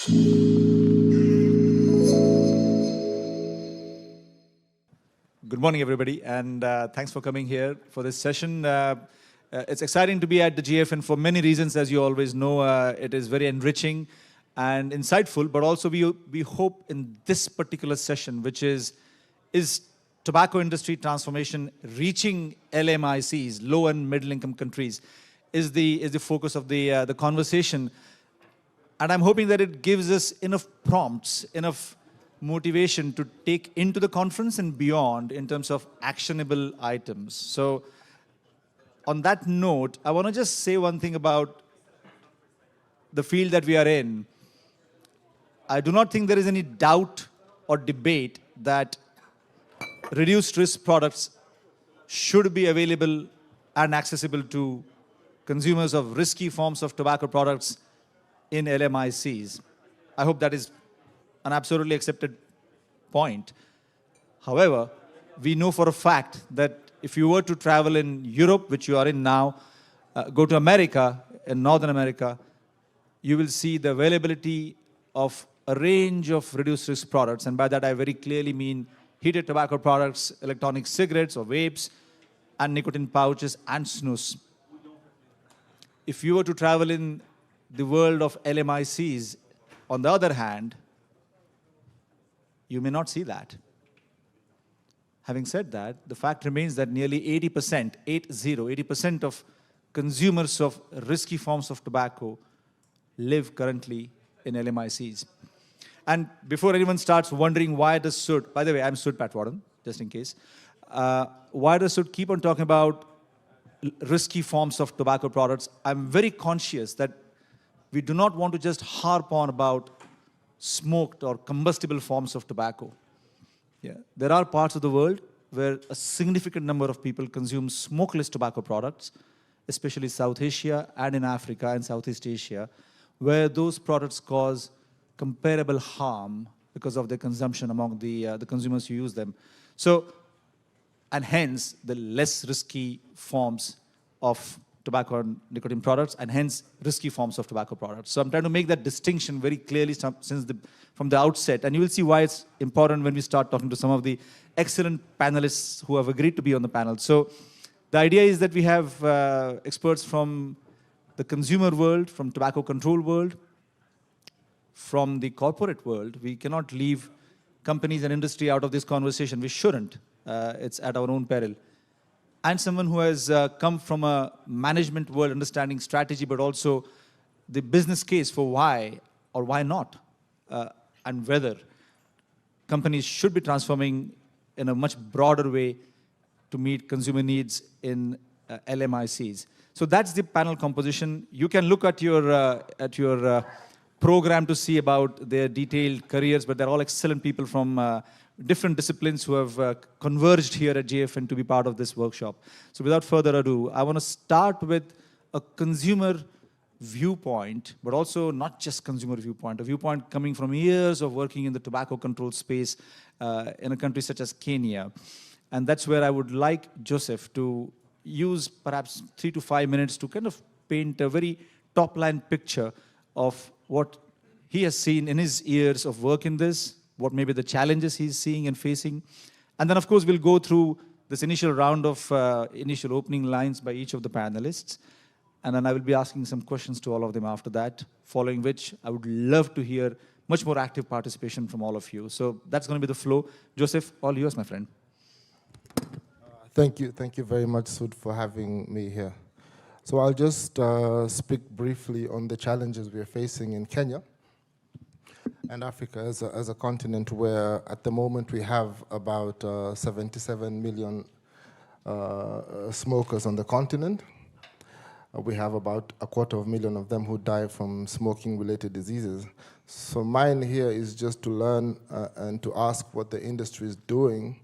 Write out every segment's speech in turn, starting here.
Good morning, everybody, and thanks for coming here for this session. It's exciting to be at the GFN for many reasons, as you always know. It is very enriching and insightful, but also we hope in this particular session, which is tobacco industry transformation reaching LMICs, low and middle income countries, is the focus of the conversation. And I'm hoping that it gives us enough prompts, enough motivation to take into the conference and beyond in terms of actionable items. So on that note, I want to just say one thing about the field that we are in. I do not think there is any doubt or debate that reduced risk products should be available and accessible to consumers of risky forms of tobacco products in LMICs. I hope that is an absolutely accepted point. However, we know for a fact that if you were to travel in Europe, which you are in now, go to America, in Northern America, you will see the availability of a range of reduced risk products. And by that, I very clearly mean heated tobacco products, electronic cigarettes or vapes, and nicotine pouches and snus. If you were to travel in the world of LMICs, on the other hand, you may not see that. Having said that, the fact remains that nearly 80% of consumers of risky forms of tobacco live currently in LMICs. And before anyone starts wondering why does Sud, by the way, I'm Sud Patwardhan, just in case, why does Sud keep on talking about risky forms of tobacco products? I'm very conscious that we do not want to just harp on about smoked or combustible forms of tobacco. Yeah. There are parts of the world where a significant number of people consume smokeless tobacco products, especially South Asia and in Africa and Southeast Asia, where those products cause comparable harm because of their consumption among the consumers who use them. So, and hence, the less risky forms of tobacco and nicotine products, and hence risky forms of tobacco products. So I'm trying to make that distinction very clearly from the outset, and you will see why it's important when we start talking to some of the excellent panelists who have agreed to be on the panel. So the idea is that we have experts from the consumer world, from tobacco control world, from the corporate world. We cannot leave companies and industry out of this conversation. We shouldn't. It's at our own peril. And someone who has come from a management world, understanding strategy, but also the business case for why or why not, and whether companies should be transforming in a much broader way to meet consumer needs in LMICs. So that's the panel composition. You can look at your program to see about their detailed careers, but they're all excellent people from different disciplines who have converged here at GFN to be part of this workshop. So without further ado, I want to start with a consumer viewpoint, but also not just consumer viewpoint, a viewpoint coming from years of working in the tobacco control space in a country such as Kenya. And that's where I would like Joseph to use perhaps 3 to 5 minutes to kind of paint a very top-line picture of what he has seen in his years of work in this, what may be the challenges he's seeing and facing. And then, of course, we'll go through this initial round of initial opening lines by each of the panelists. And then I will be asking some questions to all of them after that, following which I would love to hear much more active participation from all of you. So that's going to be the flow. Joseph, all yours, my friend. Thank you. Thank you very much, Sud, for having me here. So I'll just speak briefly on the challenges we are facing in Kenya and Africa as a continent where at the moment we have about 77 million smokers on the continent. We have about 250,000 of them who die from smoking-related diseases. So mine here is just to learn and to ask what the industry is doing,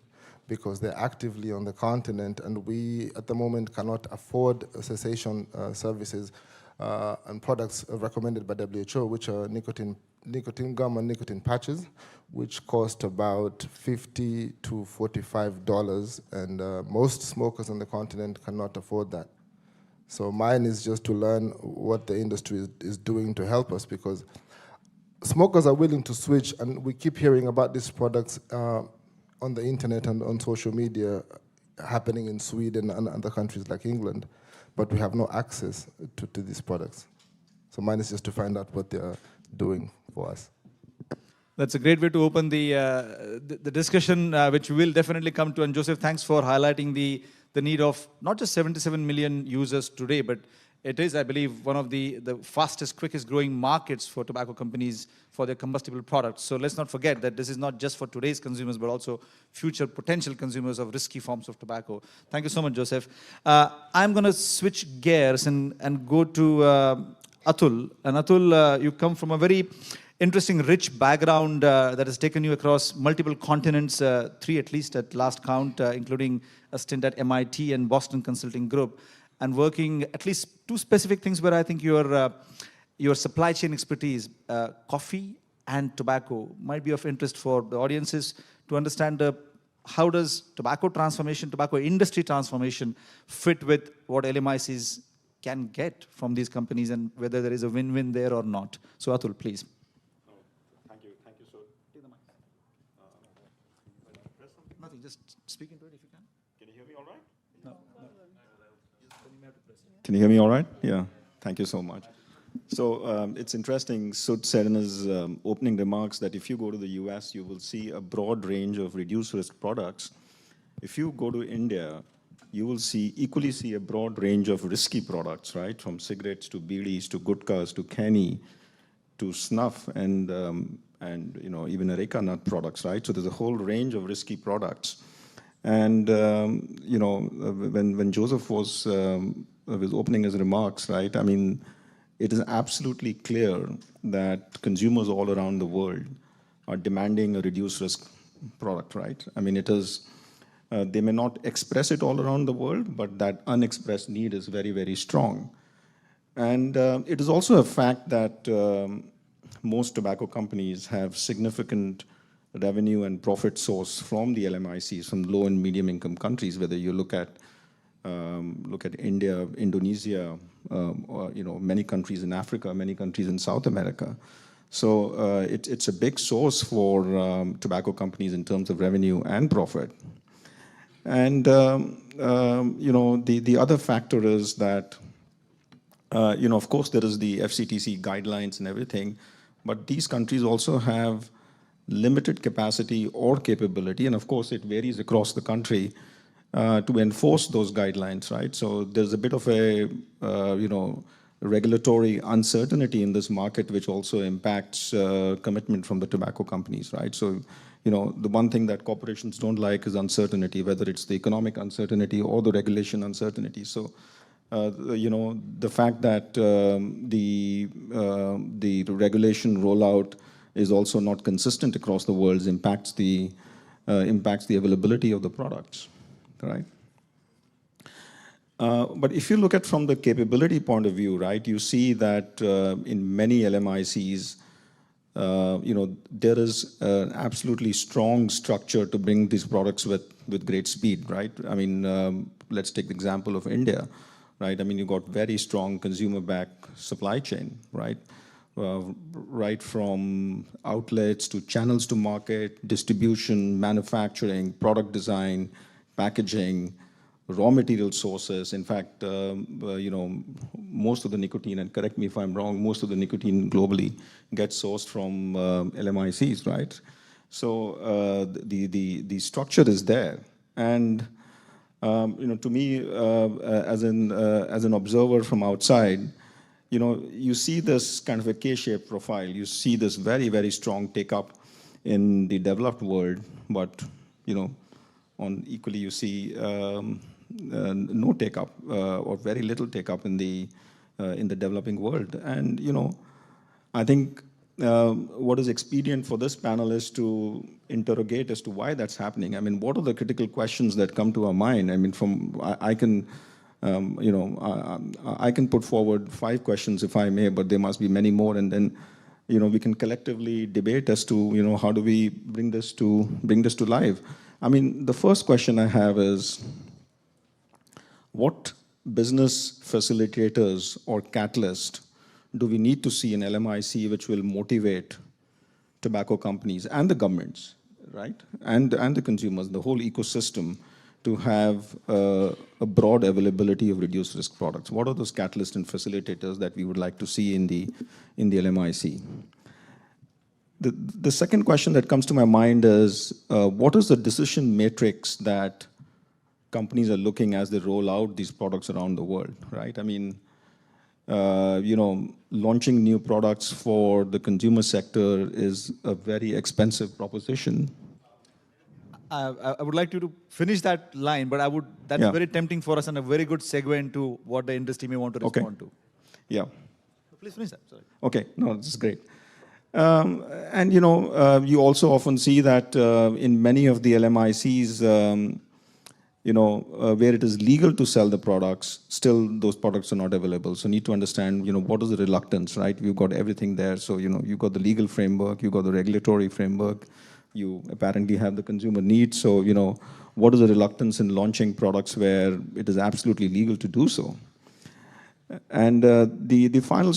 because they're actively on the continent and we at the moment cannot afford cessation services and products recommended by WHO, which are nicotine gum and nicotine patches, which cost about $50 to $45, and most smokers on the continent cannot afford that. So mine is just to learn what the industry is doing to help us, because smokers are willing to switch, and we keep hearing about these products on the internet and on social media happening in Sweden and other countries like England, but we have no access to these products. So mine is just to find out what they're doing for us. That's a great way to open the discussion, which we will definitely come to. And Joseph, thanks for highlighting the need of not just 77 million users today, but it is, I believe, one of the fastest, quickest growing markets for tobacco companies for their combustible products. So let's not forget that this is not just for today's consumers, but also future potential consumers of risky forms of tobacco. Thank you so much, Joseph. I'm going to switch gears and go to Atul. And Atul, you come from a very interesting, rich background that has taken you across multiple continents, 3 at least at last count, including a stint at MIT and Boston Consulting Group, and working at least 2 specific things where I think your supply chain expertise, coffee and tobacco, might be of interest for the audiences to understand how does tobacco transformation, tobacco industry transformation fit with what LMICs can get from these companies and whether there is a win-win there or not. So Atul, please. Thank you, Sud. Take the mic. Nothing, just speak into it if you can. Can you hear me all right? No. Can you hear me all right? Yeah, thank you so much. So it's interesting, Sud said in his opening remarks that if you go to the US, you will see a broad range of reduced risk products. If you go to India, you will equally see a broad range of risky products, right? From cigarettes to bidis to gutkhas to canny to snuff and even areca nut products, right? So there's a whole range of risky products. And when Joseph was opening his remarks, right? I mean, it is absolutely clear that consumers all around the world are demanding a reduced risk product, right? I mean, it is. They may not express it all around the world, but that unexpressed need is very, very strong. And it is also a fact that most tobacco companies have significant revenue and profit source from the LMICs, from low and medium income countries, whether you look at India, Indonesia, or many countries in Africa, many countries in South America. So it's a big source for tobacco companies in terms of revenue and profit. And the other factor is that of course there is the FCTC guidelines and everything, but these countries also have limited capacity or capability, and of course it varies across the country to enforce those guidelines, right? So there's a bit of a regulatory uncertainty in this market, which also impacts commitment from the tobacco companies, right? So the one thing that corporations don't like is uncertainty, whether it's the economic uncertainty or the regulation uncertainty. So, the fact that the regulation rollout is also not consistent across the world impacts the availability of the products, right? But if you look at from the capability point of view, right, you see that in many LMICs, there is an absolutely strong structure to bring these products with great speed, right? I mean, let's take the example of India, right? I mean, you've got very strong consumer-backed supply chain, right? Right from outlets to channels to market, distribution, manufacturing, product design, packaging, raw material sources. In fact, most of the nicotine, and correct me if I'm wrong, most of the nicotine globally gets sourced from LMICs, right? So the structure is there, and to me, as an observer from outside, you see this kind of a K-shaped profile. You see this very, very strong take-up in the developed world, but on equally you see no take-up or very little take-up in the developing world. And I think what is expedient for this panel is to interrogate as to why that's happening. I mean, what are the critical questions that come to our mind? I mean, I can put forward 5 questions if I may, but there must be many more, and then we can collectively debate as to how do we bring this to life. I mean, the first question I have is, what business facilitators or catalyst do we need to see in LMIC which will motivate tobacco companies and the governments, right? And the consumers, the whole ecosystem, to have a broad availability of reduced risk products? What are those catalysts and facilitators that we would like to see in the LMIC? The second question that comes to my mind is, what is the decision matrix that companies are looking as they roll out these products around the world, right? I mean, launching new products for the consumer sector is a very expensive proposition. I would like you to finish that line, but that's very tempting for us and a very good segue into what the industry may want to respond to. Yeah. Please finish that, sorry. Okay, no, this is great. And you also often see that in many of the LMICs, where it is legal to sell the products, still those products are not available. So need to understand, what is the reluctance, right? You've got everything there. So, you've got the legal framework, you've got the regulatory framework, you apparently have the consumer needs. So, what is the reluctance in launching products where it is absolutely legal to do so? And the final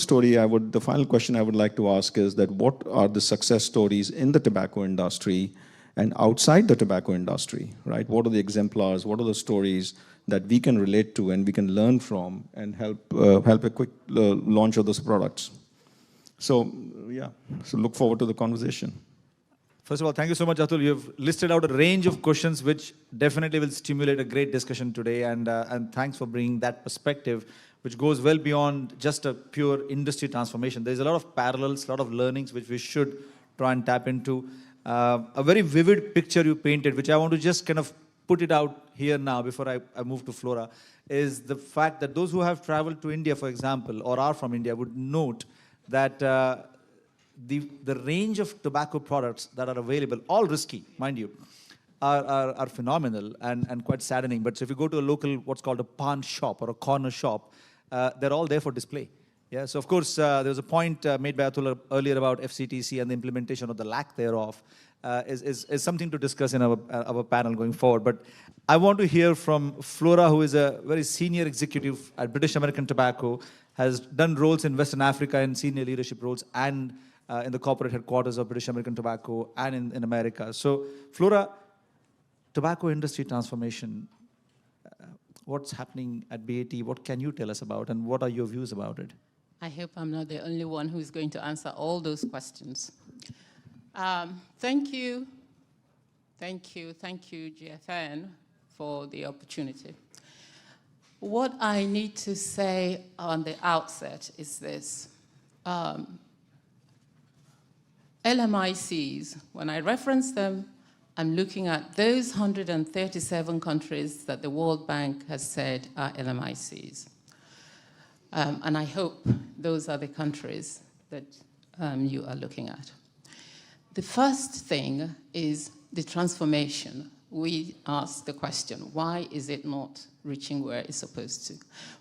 question I would like to ask is that what are the success stories in the tobacco industry and outside the tobacco industry, right? What are the exemplars? What are the stories that we can relate to and we can learn from and help a quick launch of those products? So, so look forward to the conversation. First of all, thank you so much, Atul. You've listed out a range of questions which definitely will stimulate a great discussion today, and thanks for bringing that perspective, which goes well beyond just a pure industry transformation. There's a lot of parallels, a lot of learnings which we should try and tap into. A very vivid picture you painted, which I want to just kind of put it out here now before I move to Flora, is the fact that those who have traveled to India, for example, or are from India would note that the range of tobacco products that are available, all risky, mind you, are phenomenal and quite saddening. But so if you go to a local, what's called a pawn shop or a corner shop, they're all there for display. Yeah, so of course, there was a point made by Atul earlier about FCTC and the implementation of the lack thereof is something to discuss in our panel going forward. But I want to hear from Flora, who is a very senior executive at British American Tobacco, has done roles in Western Africa in senior leadership roles and in the corporate headquarters of British American Tobacco and in America. So Flora, tobacco industry transformation, what's happening at BAT? What can you tell us about, and what are your views about it? I hope I'm not the only one who's going to answer all those questions. Thank you, GFN, for the opportunity. What I need to say on the outset is this. LMICs, when I reference them, I'm looking at those 137 countries that the World Bank has said are LMICs. And I hope those are the countries that you are looking at. The first thing is the transformation. We asked the question, why is it not reaching where it's supposed to?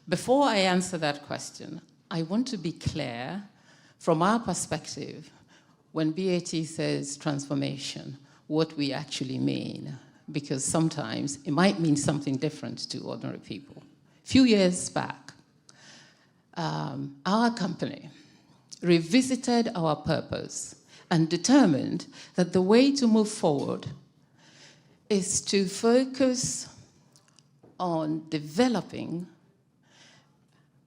Before I answer that question, I want to be clear from our perspective, when BAT says transformation, what we actually mean, because sometimes it might mean something different to ordinary people. A few years back, our company revisited our purpose and determined that the way to move forward is to focus on developing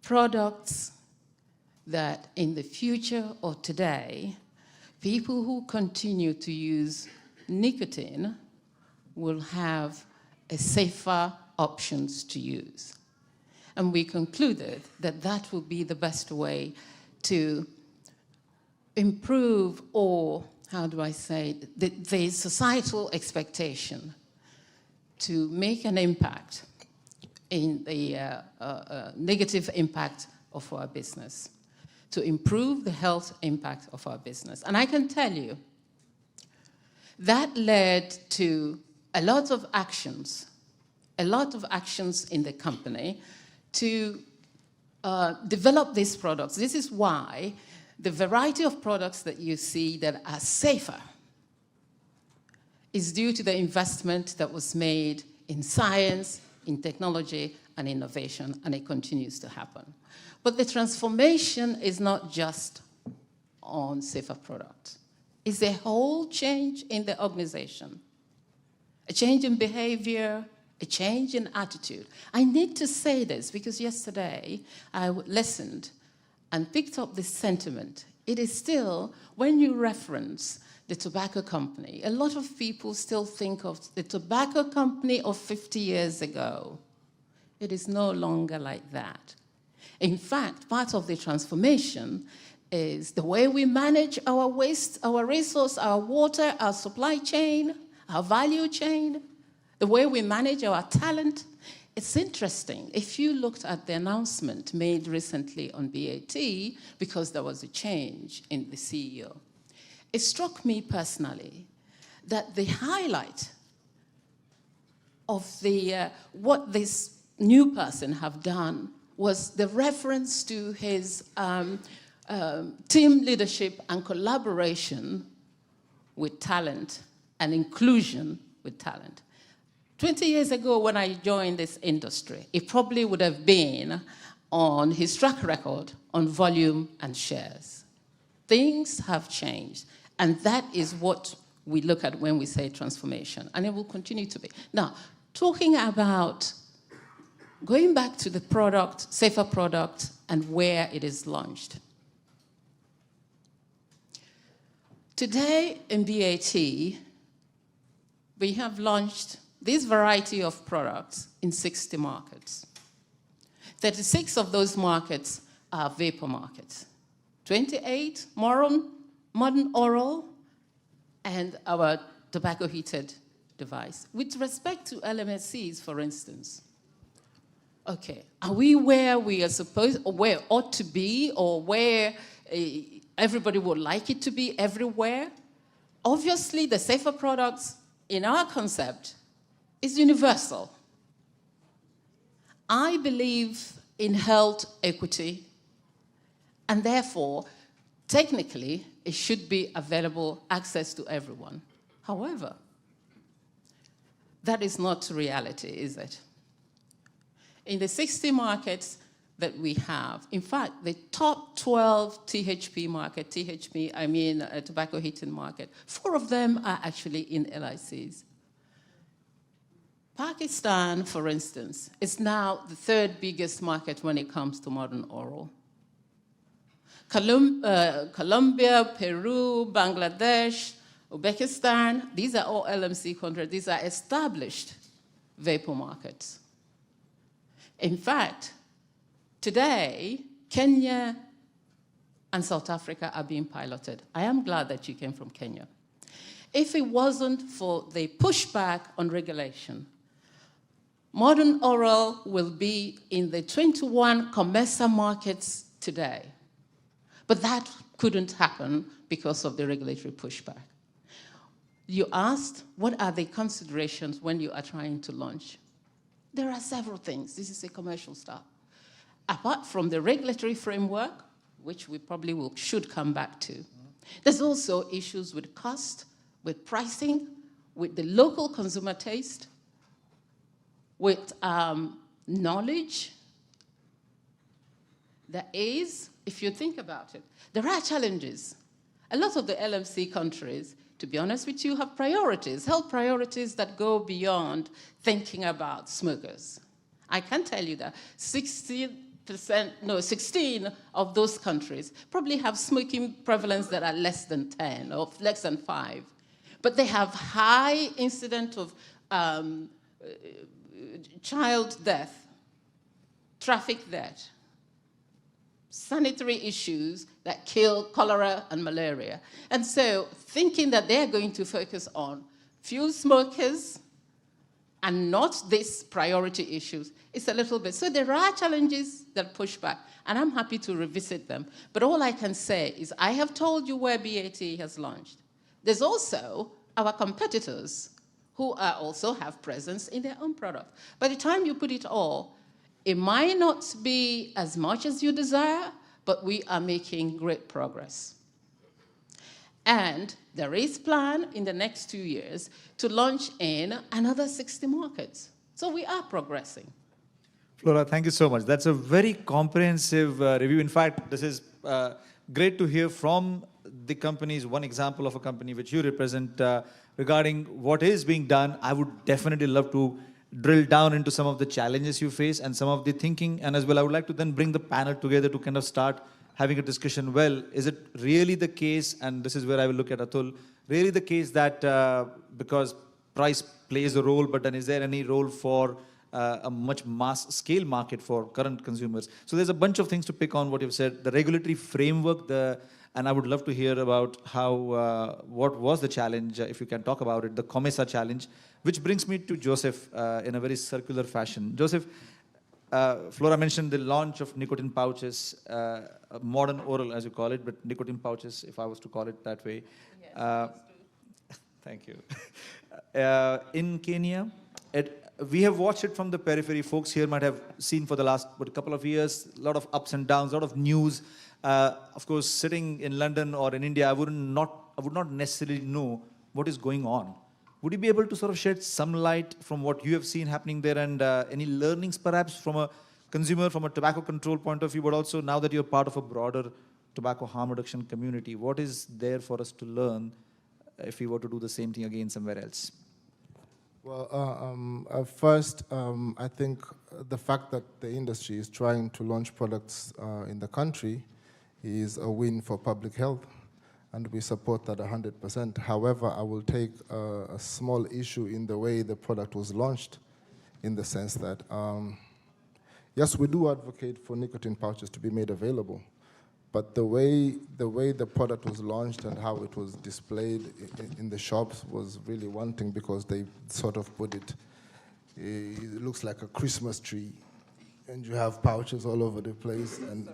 products that in the future or today, people who continue to use nicotine will have a safer options to use. And we concluded that that would be the best way to improve, or how do I say, the societal expectation to make an impact in the negative impact of our business, to improve the health impact of our business. And I can tell you, that led to a lot of actions in the company to develop these products. This is why the variety of products that you see that are safer is due to the investment that was made in science, in technology, and innovation, and it continues to happen. But the transformation is not just on safer products. It's a whole change in the organization, a change in behavior, a change in attitude. I need to say this because yesterday I listened and picked up this sentiment. It is still, when you reference the tobacco company, a lot of people still think of the tobacco company of 50 years ago. It is no longer like that. In fact, part of the transformation is the way we manage our waste, our resource, our water, our supply chain, our value chain, the way we manage our talent. It's interesting. If you looked at the announcement made recently on BAT, because there was a change in the CEO, it struck me personally that the highlight of what this new person have done was the reference to his team leadership and collaboration with talent and inclusion with talent. 20 years ago when I joined this industry, it probably would have been on his track record on volume and shares. Things have changed, and that is what we look at when we say transformation, and it will continue to be. Now, talking about going back to the product, safer product, and where it is launched. Today in BAT, we have launched this variety of products in 60 markets. 36 of those markets are vapor markets. 28 modern oral, and our tobacco-heated device. With respect to LMICs, for instance, okay, are we where we are supposed, or where ought to be, or where everybody would like it to be everywhere? Obviously, the safer products in our concept is universal. I believe in health equity, and therefore, technically, it should be available access to everyone. However, that is not reality, is it? In the 60 markets that we have, in fact, the top 12 THP market, THP, I mean a tobacco heating market, 4 of them are actually in LICs. Pakistan, for instance, is now the 3rd biggest market when it comes to modern oral. Colombia, Peru, Bangladesh, Uzbekistan, these are all LMC countries. These are established vapor markets. In fact, today, Kenya and South Africa are being piloted. I am glad that you came from Kenya. If it wasn't for the pushback on regulation, modern oral will be in the 21 COMESA markets today. But that couldn't happen because of the regulatory pushback. You asked, what are the considerations when you are trying to launch? There are several things. This is a commercial start. Apart from the regulatory framework, which we probably should come back to, there's also issues with cost, with pricing, with the local consumer taste, with knowledge. There is, if you think about it, there are challenges. A lot of the LMC countries, to be honest with you, have priorities, health priorities that go beyond thinking about smokers. I can tell you that 16 of those countries probably have smoking prevalence that are less than 10 or less than 5. But they have high incidence of child death, traffic death, sanitary issues that kill cholera and malaria. And so thinking that they're going to focus on few smokers and not these priority issues is a little bit. So there are challenges that push back, and I'm happy to revisit them. But all I can say is I have told you where BAT has launched. There's also our competitors who also have presence in their own product. By the time you put it all, it might not be as much as you desire, but we are making great progress. And there is plan in the next 2 years to launch in another 60 markets. So we are progressing. Flora, thank you so much. That's a very comprehensive review. In fact, this is great to hear from the companies, one example of a company which you represent, regarding what is being done, I would definitely love to drill down into some of the challenges you face and some of the thinking. And as well, I would like to then bring the panel together to kind of start having a discussion. Well, is it really the case, and this is where I will look at Atul, really the case that because price plays a role, but then is there any role for a much mass scale market for current consumers? So there's a bunch of things to pick on what you've said, the regulatory framework, and I would love to hear about how, what was the challenge, if you can talk about it, the COMESA challenge, which brings me to Joseph in a very circular fashion. Joseph, Flora mentioned the launch of nicotine pouches, modern oral as you call it, but nicotine pouches, if I was to call it that way. Yes, Thank you. In Kenya, we have watched it from the periphery. Folks here might have seen for the last couple of years, a lot of ups and downs, a lot of news. Of course, sitting in London or in India, I would not necessarily know what is going on. Would you be able to sort of shed some light from what you have seen happening there, and any learnings perhaps from a consumer, from a tobacco control point of view, but also now that you're part of a broader tobacco harm reduction community, what is there for us to learn if we were to do the same thing again somewhere else? Well, first, I think the fact that the industry is trying to launch products in the country is a win for public health, and we support that 100%. However, I will take a small issue in the way the product was launched, in the sense that, yes, we do advocate for nicotine pouches to be made available, but the way the product was launched and how it was displayed in the shops was really one thing, because they sort of put it looks like a Christmas tree, and you have pouches all over the place, and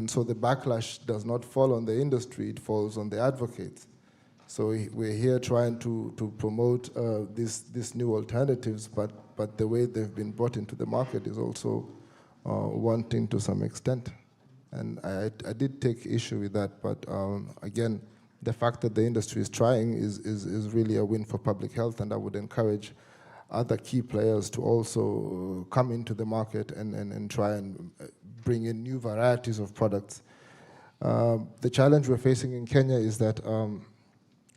so the backlash does not fall on the industry, it falls on the advocates. So we're here trying to promote these new alternatives, but the way they've been brought into the market is also wanting to some extent. And I did take issue with that, but again, the fact that the industry is trying is really a win for public health, and I would encourage other key players to also come into the market and try and bring in new varieties of products. The challenge we're facing in Kenya is that,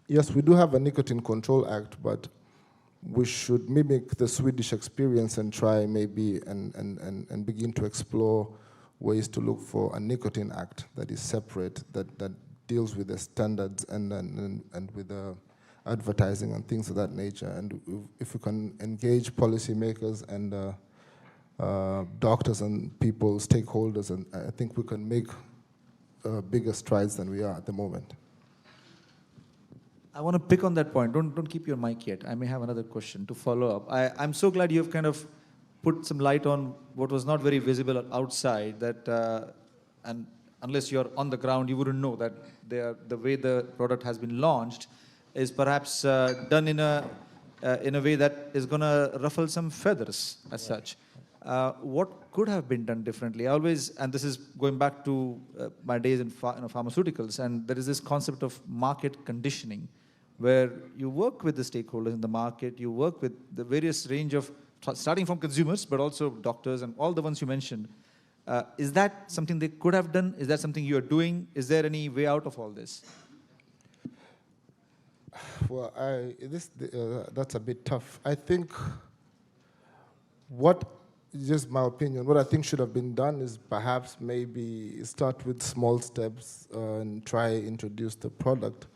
yes, we do have a Nicotine Control Act, but we should mimic the Swedish experience and try maybe and begin to explore ways to look for a Nicotine Act that is separate, that deals with the standards and with the advertising and things of that nature. And if we can engage policymakers and doctors and people, stakeholders, and I think we can make bigger strides than we are at the moment. I want to pick on that point. Don't keep your mic yet. I may have another question to follow up. I'm so glad you've kind of put some light on what was not very visible outside, that and unless you're on the ground, you wouldn't know that the way the product has been launched is perhaps done in a way that is going to ruffle some feathers as such. What could have been done differently? I always, and this is going back to my days in pharmaceuticals, and there is this concept of market conditioning, where you work with the stakeholders in the market, you work with the various range of, starting from consumers, but also doctors and all the ones you mentioned. Is that something they could have done? Is that something you're doing? Is there any way out of all this? Well, that's a bit tough. I think just my opinion, what I think should have been done is perhaps maybe start with small steps and try introduce the product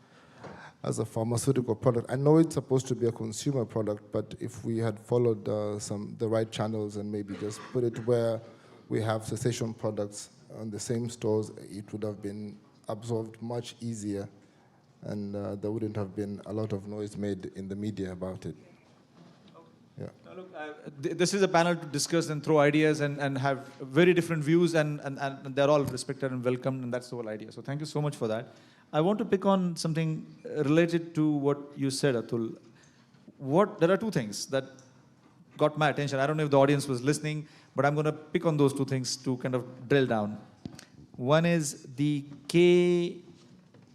as a pharmaceutical product. I know it's supposed to be a consumer product, but if we had followed the right channels and maybe just put it where we have cessation products on the same stores, it would have been absorbed much easier, and there wouldn't have been a lot of noise made in the media about it. Yeah. Now look, this is a panel to discuss and throw ideas and have very different views, and they're all respected and welcomed, and that's the whole idea. So thank you so much for that. I want to pick on something related to what you said, Atul. There are two things that got my attention. I don't know if the audience was listening, but I'm going to pick on those two things to kind of drill down. One is the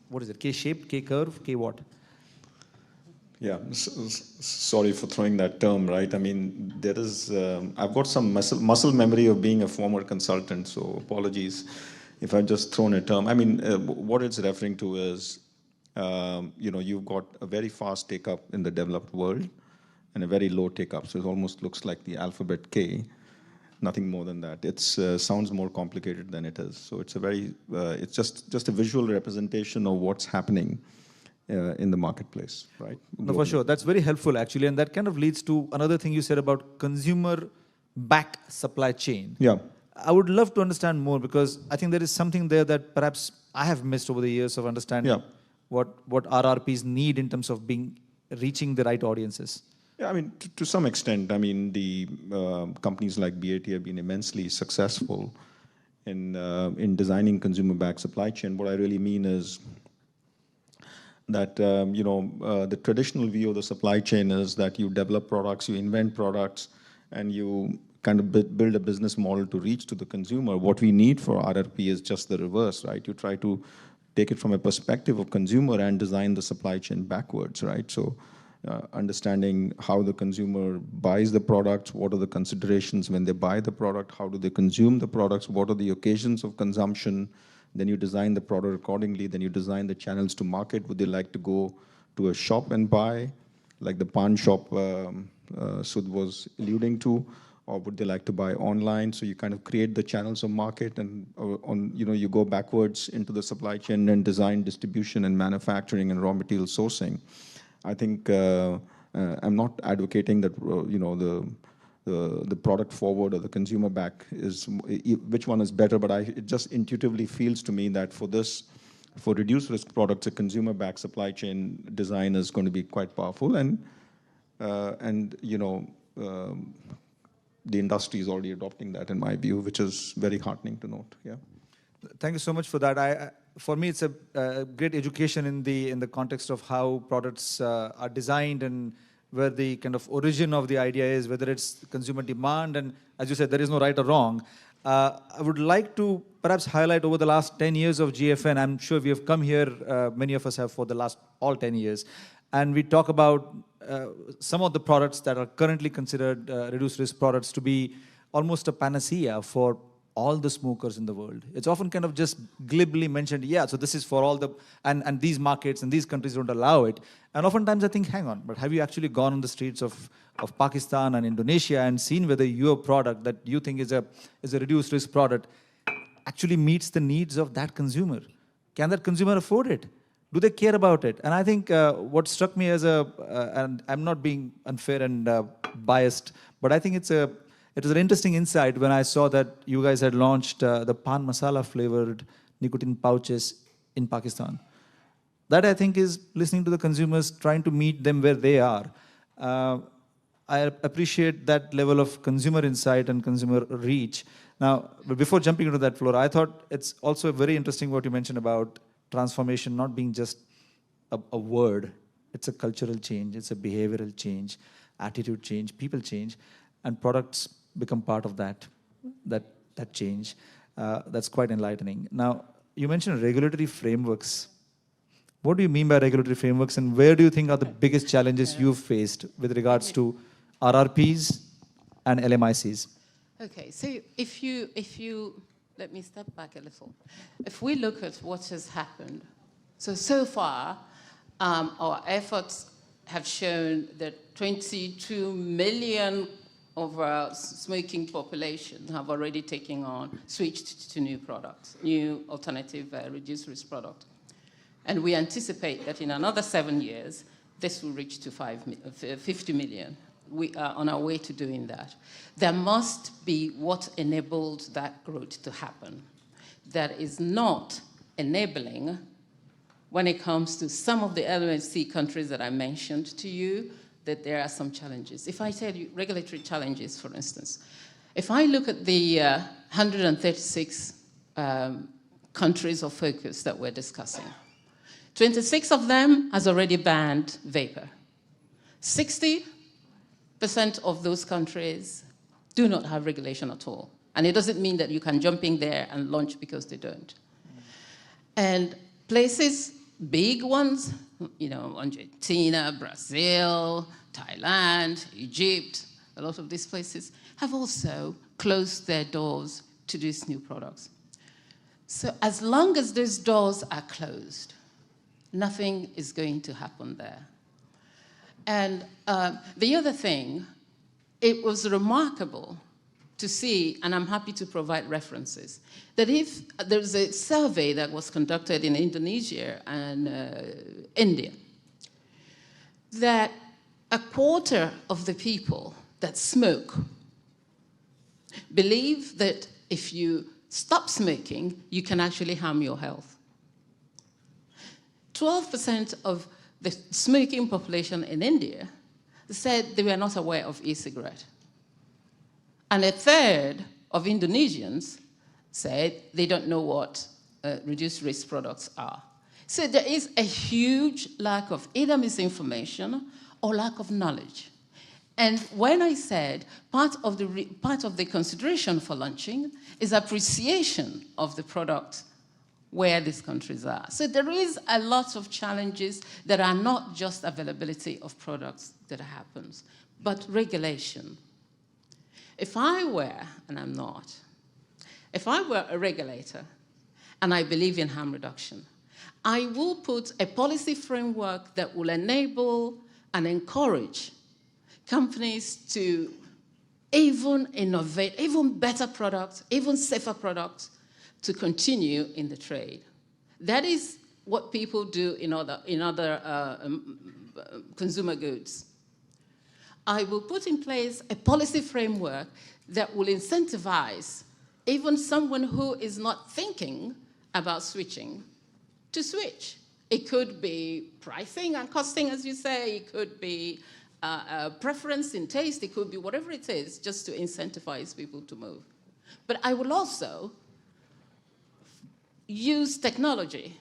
what is it? K-shaped, K-curve, K what? Yeah, sorry for throwing that term, right? I mean, there is, I've got some muscle memory of being a former consultant, so apologies. if I've just thrown a term, I mean, what it's referring to is, you've got a very fast take-up in the developed world and a very low take-up. So it almost looks like the alphabet K, nothing more than that. It sounds more complicated than it is. So it's a very, it's just a visual representation of what's happening in the marketplace, right? No, for sure. That's very helpful, actually. And that kind of leads to another thing you said about consumer-back supply chain. Yeah. I would love to understand more, because I think there is something there that perhaps I have missed over the years of understanding what RRPs need in terms of reaching the right audiences. Yeah, I mean, to some extent, I mean, the companies like BAT have been immensely successful in designing consumer-backed supply chain. What I really mean is that, the traditional view of the supply chain is that you develop products, you invent products, and you kind of build a business model to reach to the consumer. What we need for RRP is just the reverse, right? You try to take it from a perspective of consumer and design the supply chain backwards, right? So understanding how the consumer buys the products, what are the considerations when they buy the product, how do they consume the products, what are the occasions of consumption, then you design the product accordingly, then you design the channels to market. Would they like to go to a shop and buy, like the pawn shop Sud was alluding to, or would they like to buy online? So you kind of create the channels of market, and you go backwards into the supply chain and design distribution and manufacturing and raw material sourcing. I think I'm not advocating that the product forward or the consumer back is which one is better, but it just intuitively feels to me that for reduced risk products, a consumer back supply chain design is going to be quite powerful, and the industry is already adopting that, in my view, which is very heartening to note. Yeah. Thank you so much for that. For me, it's a great education in the context of how products are designed and where the kind of origin of the idea is, whether it's consumer demand, and as you said, there is no right or wrong. I would like to perhaps highlight over the last 10 years of GFN. I'm sure we have come here, many of us have, for the last all 10 years. And we talk about some of the products that are currently considered reduced risk products to be almost a panacea for all the smokers in the world. It's often kind of just glibly mentioned, yeah, so this is for all the, and these markets and these countries don't allow it. And oftentimes I think, hang on, but have you actually gone on the streets of Pakistan and Indonesia and seen whether your product that you think is a reduced risk product actually meets the needs of that consumer? Can that consumer afford it? Do they care about it? And I think what struck me as and I'm not being unfair and biased, but I think it was an interesting insight when I saw that you guys had launched the pan masala flavored nicotine pouches in Pakistan. That, I think, is listening to the consumers, trying to meet them where they are. I appreciate that level of consumer insight and consumer reach. Now, but before jumping into that, Flora, I thought it's also very interesting what you mentioned about transformation not being just a word. It's a cultural change, it's a behavioral change, attitude change, people change, and products become part of that change. That's quite enlightening. Now, you mentioned regulatory frameworks. What do you mean by regulatory frameworks, and where do you think are the biggest challenges you've faced with regards to RRPs and LMICs? Okay, so if you let me step back a little. If we look at what has happened, so far, our efforts have shown that 22 million of our smoking population have already switched to new products, new alternative reduced risk product. And we anticipate that in another 7 years, this will reach to 50 million. We are on our way to doing that. There must be what enabled that growth to happen that is not enabling when it comes to some of the LMIC countries that I mentioned to you, that there are some challenges. If I tell you regulatory challenges, for instance, if I look at the 136 countries of focus that we're discussing, 26 of them has already banned vapor. 60% of those countries do not have regulation at all. And it doesn't mean that you can jump in there and launch because they don't. And places, big ones, Argentina, Brazil, Thailand, Egypt, a lot of these places have also closed their doors to these new products. So as long as those doors are closed, nothing is going to happen there. And the other thing, it was remarkable to see, and I'm happy to provide references, that if there's a survey that was conducted in Indonesia and India, that a quarter of the people that smoke believe that if you stop smoking, you can actually harm your health. 12% of the smoking population in India said they were not aware of e-cigarette. And a third of Indonesians said they don't know what reduced risk products are. So there is a huge lack of either misinformation or lack of knowledge. And when I said part of the consideration for launching is appreciation of the product where these countries are. So there is a lot of challenges that are not just availability of products that happens, but regulation. If I were, and I'm not, if I were a regulator and I believe in harm reduction, I will put a policy framework that will enable and encourage companies to even innovate, even better products, even safer products to continue in the trade. That is what people do in other consumer goods. I will put in place a policy framework that will incentivize even someone who is not thinking about switching to switch. It could be pricing and costing, as you say. It could be a preference in taste. It could be whatever it is, just to incentivize people to move. But I will also use technology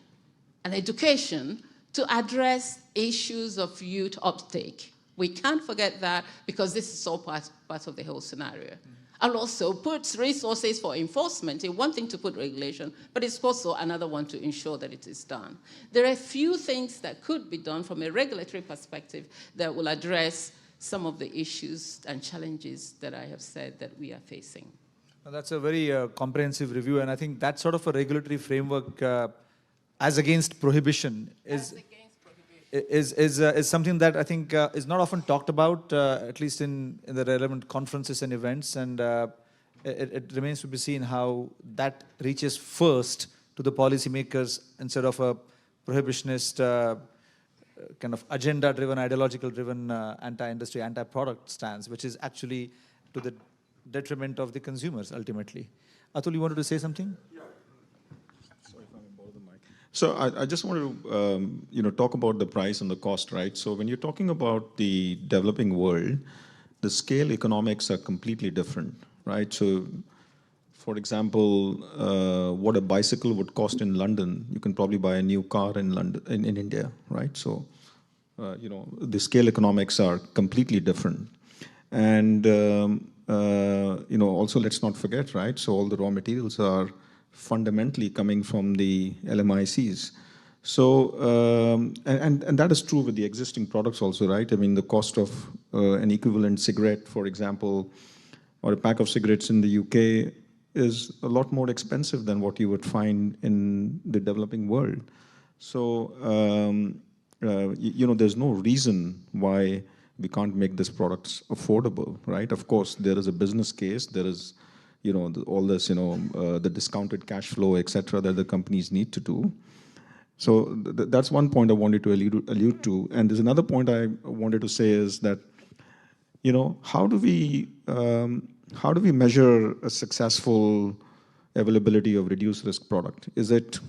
and education to address issues of youth uptake. We can't forget that because this is all part of the whole scenario. I'll also put resources for enforcement. It's one thing to put regulation, but it's also another one to ensure that it is done. There are a few things that could be done from a regulatory perspective that will address some of the issues and challenges that I have said that we are facing. Well, that's a very comprehensive review, and I think that sort of a regulatory framework as against prohibition is something that I think is not often talked about, at least in the relevant conferences and events, and it remains to be seen how that reaches first to the policymakers instead of a prohibitionist kind of agenda-driven, ideological-driven anti-industry, anti-product stance, which is actually to the detriment of the consumers ultimately. Atul, you wanted to say something? So I just want to, talk about the price and the cost, right? So when you're talking about the developing world, the scale economics are completely different, right? So, for example, what a bicycle would cost in London, you can probably buy a new car in London, in India, right? So, the scale economics are completely different, and also let's not forget, right? So all the raw materials are fundamentally coming from the LMICs. So, and that is true with the existing products also, right? I mean, the cost of an equivalent cigarette, for example, or a pack of cigarettes in the UK is a lot more expensive than what you would find in the developing world. So, there's no reason why we can't make these products affordable, right? Of course, there is a business case, there is all this, the discounted cash flow, et cetera, that the companies need to do. So that's one point I wanted to allude to. And there's another point I wanted to say is that, how do we measure a successful availability of reduced risk product? Is it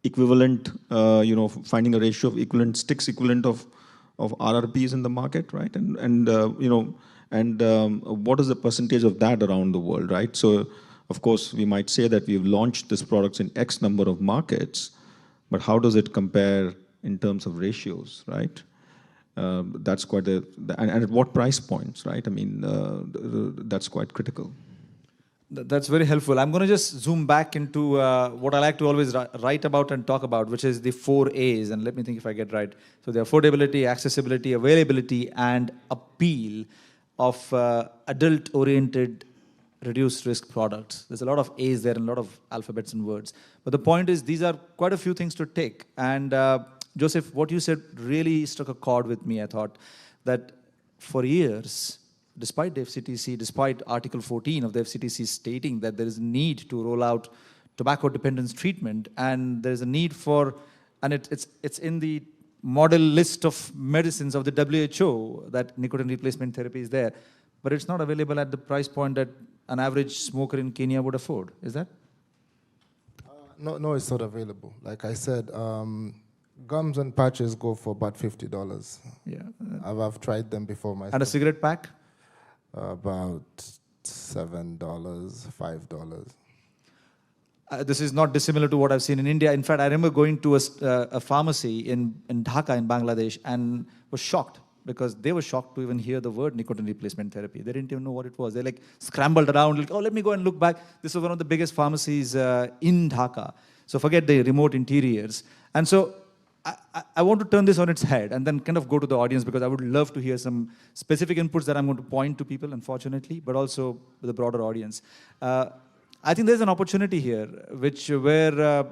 equivalent, finding a ratio of sticks equivalent of RRPs in the market, right? And what is the percentage of that around the world, right? So, of course, we might say that we've launched these products in X number of markets, but how does it compare in terms of ratios, right? That's quite and at what price points, right? I mean, that's quite critical. That's very helpful. I'm going to just zoom back into what I like to always write about and talk about, which is the 4 A's. And let me think if I get right. So the affordability, accessibility, availability, and appeal of adult-oriented reduced risk products. There's a lot of A's there and a lot of alphabets and words. But the point is, these are quite a few things to take. And Joseph, what you said really struck a chord with me. I thought that for years, despite the FCTC, despite Article 14 of the FCTC stating that there is a need to roll out tobacco dependence treatment, and there's a need for, and it's in the model list of medicines of the WHO that nicotine replacement therapy is there, but it's not available at the price point that an average smoker in Kenya would afford. Is that? No, it's not available. Like I said, gums and patches go for about $50. Yeah. I've tried them before myself. And a cigarette pack? About $7, $5. This is not dissimilar to what I've seen in India. In fact, I remember going to a pharmacy in Dhaka in Bangladesh and was shocked because they were shocked to even hear the word nicotine replacement therapy. They didn't even know what it was. They like scrambled around, like, oh, let me go and look back. This was one of the biggest pharmacies in Dhaka. So forget the remote interiors. And so I want to turn this on its head and then kind of go to the audience, because I would love to hear some specific inputs that I'm going to point to people, unfortunately, but also the broader audience. I think there's an opportunity here where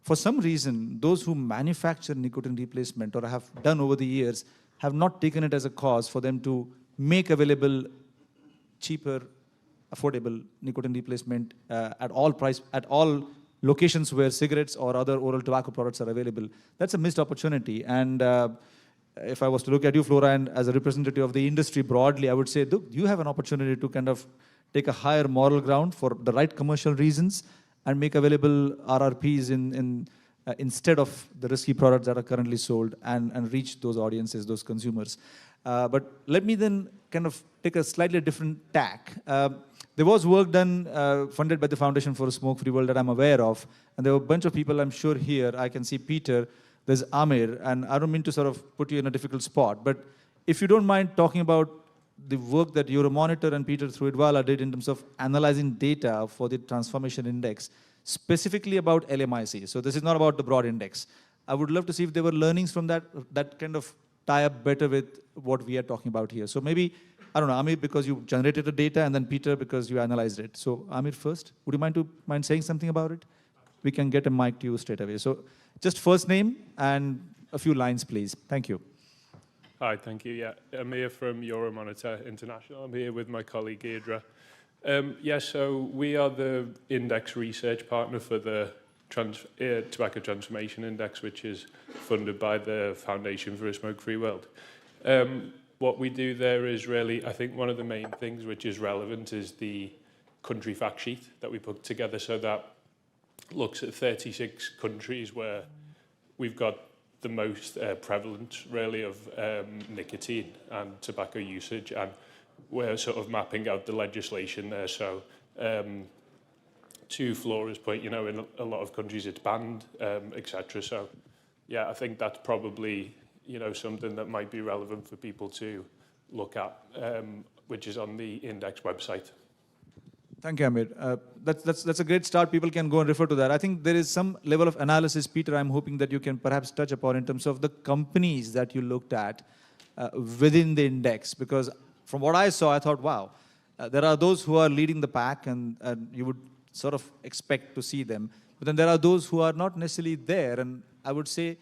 for some reason, those who manufacture nicotine replacement or have done over the years have not taken it as a cause for them to make available cheaper, affordable nicotine replacement at all locations where cigarettes or other oral tobacco products are available. That's a missed opportunity. And if I was to look at you, Flora, and as a representative of the industry broadly, I would say, look, you have an opportunity to kind of take a higher moral ground for the right commercial reasons and make available RRPs instead of the risky products that are currently sold and reach those audiences, those consumers. But let me then kind of take a slightly different tack. There was work done funded by the Foundation for a Smoke-Free World that I'm aware of, and there were a bunch of people, I'm sure here. I can see Peter, there's Amir, and I don't mean to sort of put you in a difficult spot, but if you don't mind talking about the work that Euromonitor and Peter Thruidwala did in terms of analyzing data for the transformation index, specifically about LMIC. So this is not about the broad index. I would love to see if there were learnings from that kind of tie up better with what we are talking about here. So maybe, I don't know, Amir, because you generated the data, and then Peter, because you analyzed it. So Amir first, would you mind saying something about it? We can get a mic to you straight away. So just first name and a few lines, please. Thank you. Hi, thank you. Yeah, I'm here from Euromonitor International. I'm here with my colleague, Idra. So we are the index research partner for the Tobacco Transformation Index, which is funded by the Foundation for a Smoke-Free World. What we do there is really, I think one of the main things which is relevant is the country fact sheet that we put together, so that looks at 36 countries where we've got the most prevalent, really, of nicotine and tobacco usage, and we're sort of mapping out the legislation there. So to Flora's point, in a lot of countries it's banned, etc. So yeah, I think that's probably, something that might be relevant for people to look at, which is on the index website. Thank you, Amir. That's a great start. People can go and refer to that. I think there is some level of analysis, Peter, I'm hoping that you can perhaps touch upon in terms of the companies that you looked at within the index. Because from what I saw, I thought, wow, there are those who are leading the pack, and you would sort of expect to see them. But then there are those who are not necessarily there. And I would say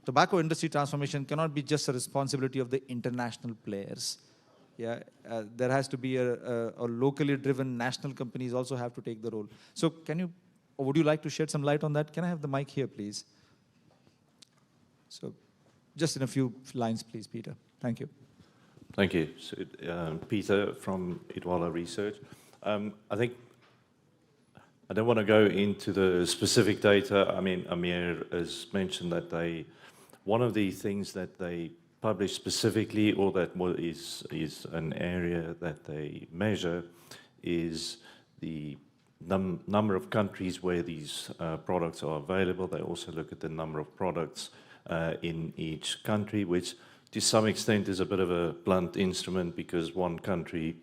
tobacco industry transformation cannot be just a responsibility of the international players. Yeah, there has to be a locally driven national companies also have to take the role. So would you like to shed some light on that? Can I have the mic here, please? So just in a few lines, please, Peter. Thank you. Thank you. So, Peter from Idwala Research. I think I don't want to go into the specific data. I mean, Amir has mentioned that one of the things that they publish specifically, or that is an area that they measure, is the number of countries where these products are available. They also look at the number of products in each country, which to some extent is a bit of a blunt instrument, because one country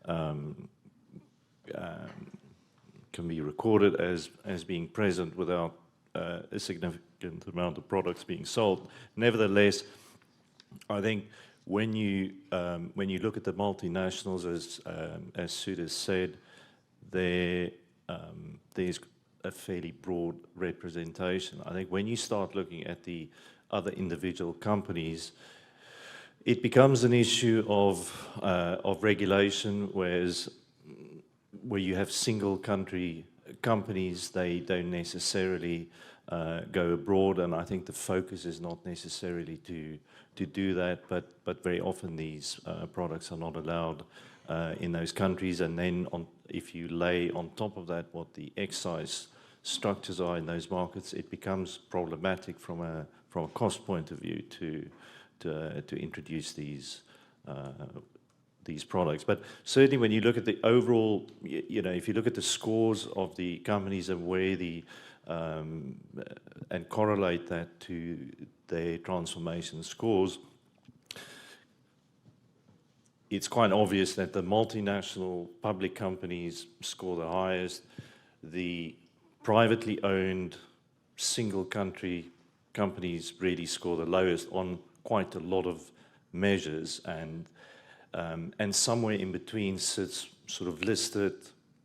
can be recorded as being present without a significant amount of products being sold. Nevertheless, I think when you look at the multinationals, as Sud has said, there's a fairly broad representation. I think when you start looking at the other individual companies, it becomes an issue of regulation, where you have single country companies, they don't necessarily go abroad, and I think the focus is not necessarily to do that, but very often these products are not allowed in those countries, and then if you lay on top of that what the excise structures are in those markets, it becomes problematic from a cost point of view to introduce these products. But certainly when you look at the overall, if you look at the scores of the companies and where and correlate that to their transformation scores, it's quite obvious that the multinational public companies score the highest. The privately owned single country companies really score the lowest on quite a lot of measures, and somewhere in between sits sort of listed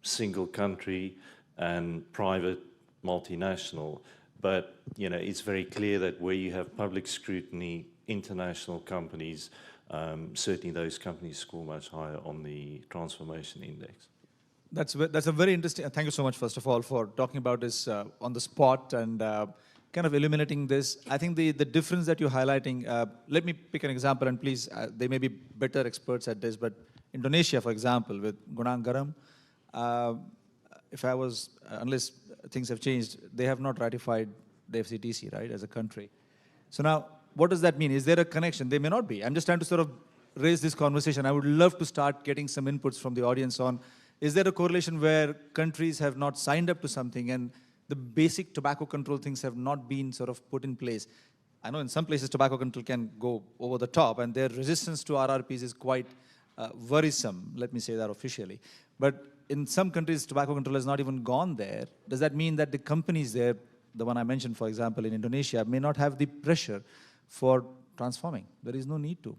single country and private multinational. But it's very clear that where you have public scrutiny, international companies, certainly those companies score much higher on the transformation index. That's a very interesting. Thank you so much, first of all, for talking about this on the spot and kind of illuminating this. I think the difference that you're highlighting. Let me pick an example, and please, they may be better experts at this. But Indonesia, for example, with Gunung Garam, unless things have changed, they have not ratified the FCTC, right, as a country. So now, what does that mean? Is there a connection? They may not be. I'm just trying to sort of raise this conversation. I would love to start getting some inputs from the audience on, is there a correlation where countries have not signed up to something and the basic tobacco control things have not been sort of put in place? I know in some places tobacco control can go over the top, and their resistance to RRPs is quite worrisome, let me say that officially. But in some countries, tobacco control has not even gone there. Does that mean that the companies there, the one I mentioned, for example, in Indonesia, may not have the pressure for transforming? There is no need to.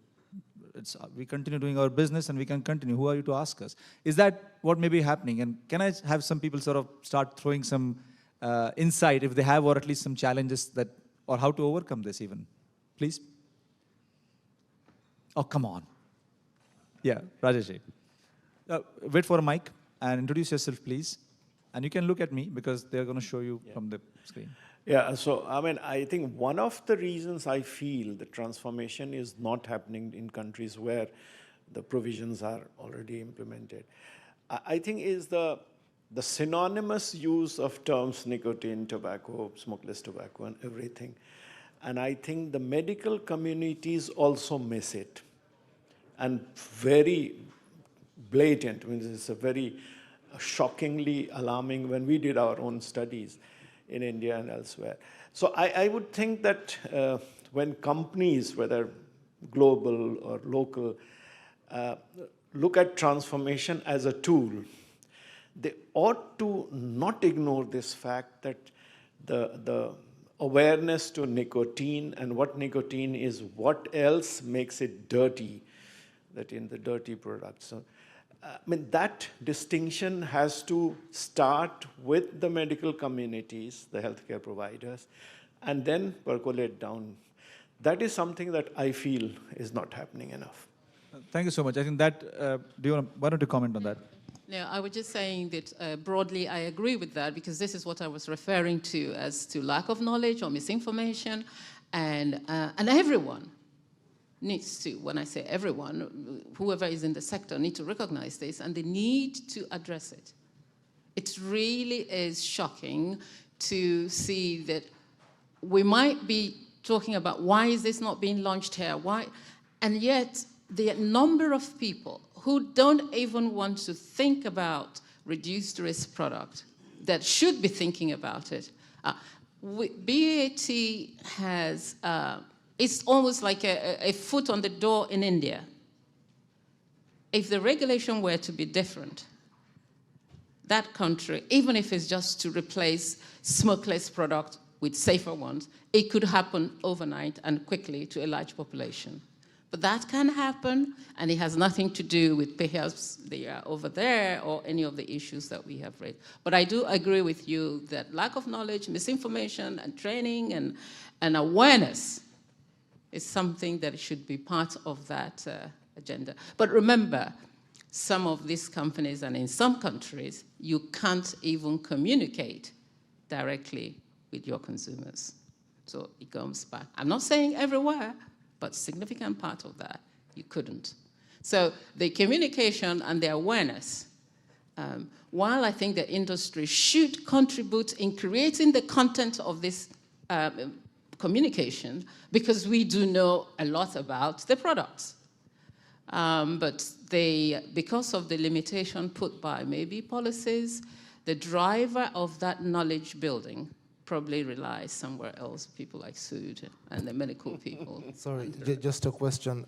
We continue doing our business and we can continue. Who are you to ask us? Is that what may be happening? And can I have some people sort of start throwing some insight if they have, or at least some challenges that, or how to overcome this even? Please. Oh, come on. Yeah, Rajesh. Wait for a mic and introduce yourself, please. And you can look at me because they're going to show you from the screen. Yeah, so I think one of the reasons I feel the transformation is not happening in countries where the provisions are already implemented, I think is the synonymous use of terms nicotine, tobacco, smokeless tobacco, and everything. And I think the medical communities also miss it. And very blatant, it's a very shockingly alarming when we did our own studies in India and elsewhere. So I would think that when companies, whether global or local, look at transformation as a tool, they ought to not ignore this fact that the awareness to nicotine and what nicotine is, what else makes it dirty, that in the dirty products. So, that distinction has to start with the medical communities, the healthcare providers, and then percolate down. That is something that I feel is not happening enough. Thank you so much. I think that, why don't you comment on that? No, I was just saying that broadly I agree with that, because this is what I was referring to as to lack of knowledge or misinformation, and everyone needs to, when I say everyone, whoever is in the sector need to recognize this, and they need to address it. It really is shocking to see that we might be talking about why is this not being launched here, why, and yet the number of people who don't even want to think about reduced risk product that should be thinking about it. BAT has, it's almost like a foot on the door in India. If the regulation were to be different, that country, even if it's just to replace smokeless product with safer ones, it could happen overnight and quickly to a large population. But that can happen, and it has nothing to do with perhaps they are over there or any of the issues that we have raised. But I do agree with you that lack of knowledge, misinformation, and training and awareness is something that should be part of that agenda. But remember, some of these companies, and in some countries, you can't even communicate directly with your consumers. So it comes back. I'm not saying everywhere, but significant part of that, you couldn't. So the communication and the awareness, while I think the industry should contribute in creating the content of this communication, because we do know a lot about the products. But because of the limitation put by maybe policies, the driver of that knowledge building probably relies somewhere else, people like Sud and the medical people. Sorry, just a question.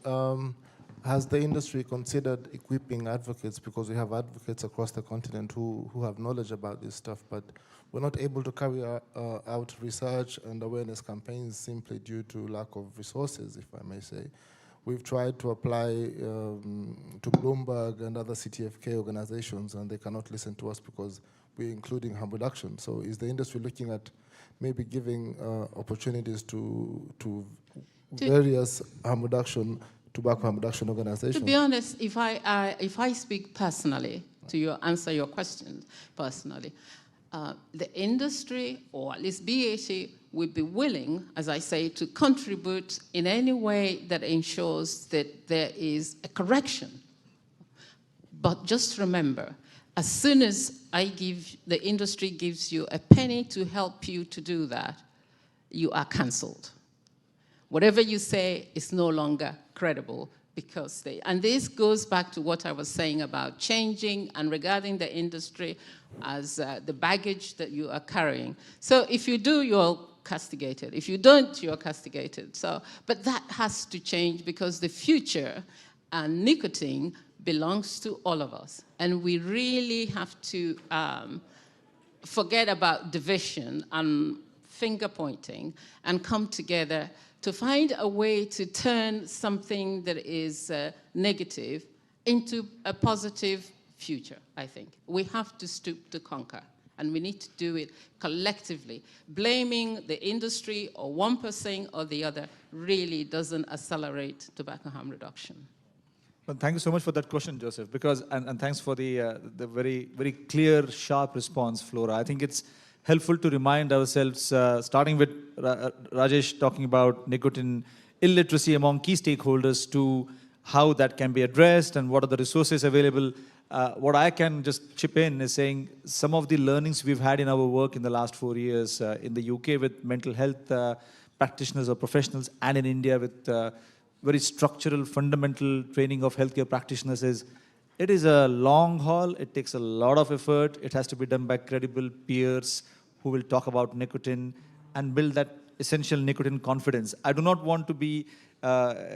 Has the industry considered equipping advocates? Because we have advocates across the continent who have knowledge about this stuff, but we're not able to carry out research and awareness campaigns simply due to lack of resources, if I may say. We've tried to apply to Bloomberg and other CTFK organizations, and they cannot listen to us because we're including harm reduction. So is the industry looking at maybe giving opportunities to various tobacco harm reduction organizations? To be honest, if I speak personally to answer your question personally, the industry, or at least BAT, would be willing, as I say, to contribute in any way that ensures that there is a correction. But just remember, as soon as the industry gives you a penny to help you to do that, you are cancelled. Whatever you say is no longer credible, because and this goes back to what I was saying about changing and regarding the industry as the baggage that you are carrying. So if you do, you're castigated. If you don't, you're castigated. But that has to change, because the future and nicotine belongs to all of us. And we really have to forget about division and finger pointing and come together to find a way to turn something that is negative into a positive future, I think. We have to stoop to conquer, and we need to do it collectively. Blaming the industry or one person or the other really doesn't accelerate tobacco harm reduction. Well, thank you so much for that question, Joseph, and thanks for the very, very clear, sharp response, Flora. I think it's helpful to remind ourselves, starting with Rajesh talking about nicotine illiteracy among key stakeholders, to how that can be addressed and what are the resources available. What I can just chip in is saying some of the learnings we've had in our work in the last 4 years in the UK with mental health practitioners or professionals, and in India with very structural, fundamental training of healthcare practitioners is, it is a long haul, it takes a lot of effort, it has to be done by credible peers who will talk about nicotine and build that essential nicotine confidence. I do not want to be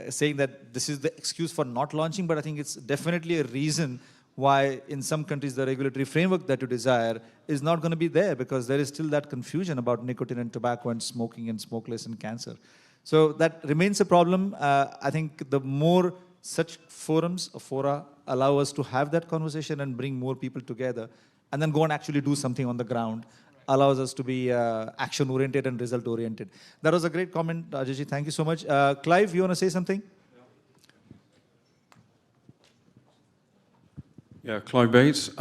saying that this is the excuse for not launching, but I think it's definitely a reason why in some countries the regulatory framework that you desire is not going to be there, because there is still that confusion about nicotine and tobacco and smoking and smokeless and cancer. So that remains a problem. I think the more such forums or fora allow us to have that conversation and bring more people together and then go and actually do something on the ground, allows us to be action-oriented and result-oriented. That was a great comment, Rajesh. Thank you so much. Clive, you want to say something? Yeah, Clive Bates.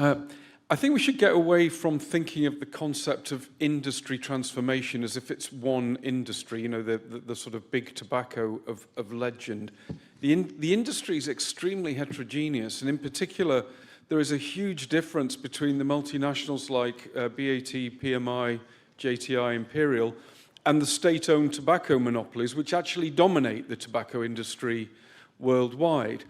I think we should get away from thinking of the concept of industry transformation as if it's one industry, you know, the sort of big tobacco of legend. The industry is extremely heterogeneous, and in particular, there is a huge difference between the multinationals like BAT, PMI, JTI, Imperial, and the state-owned tobacco monopolies, which actually dominate the tobacco industry worldwide.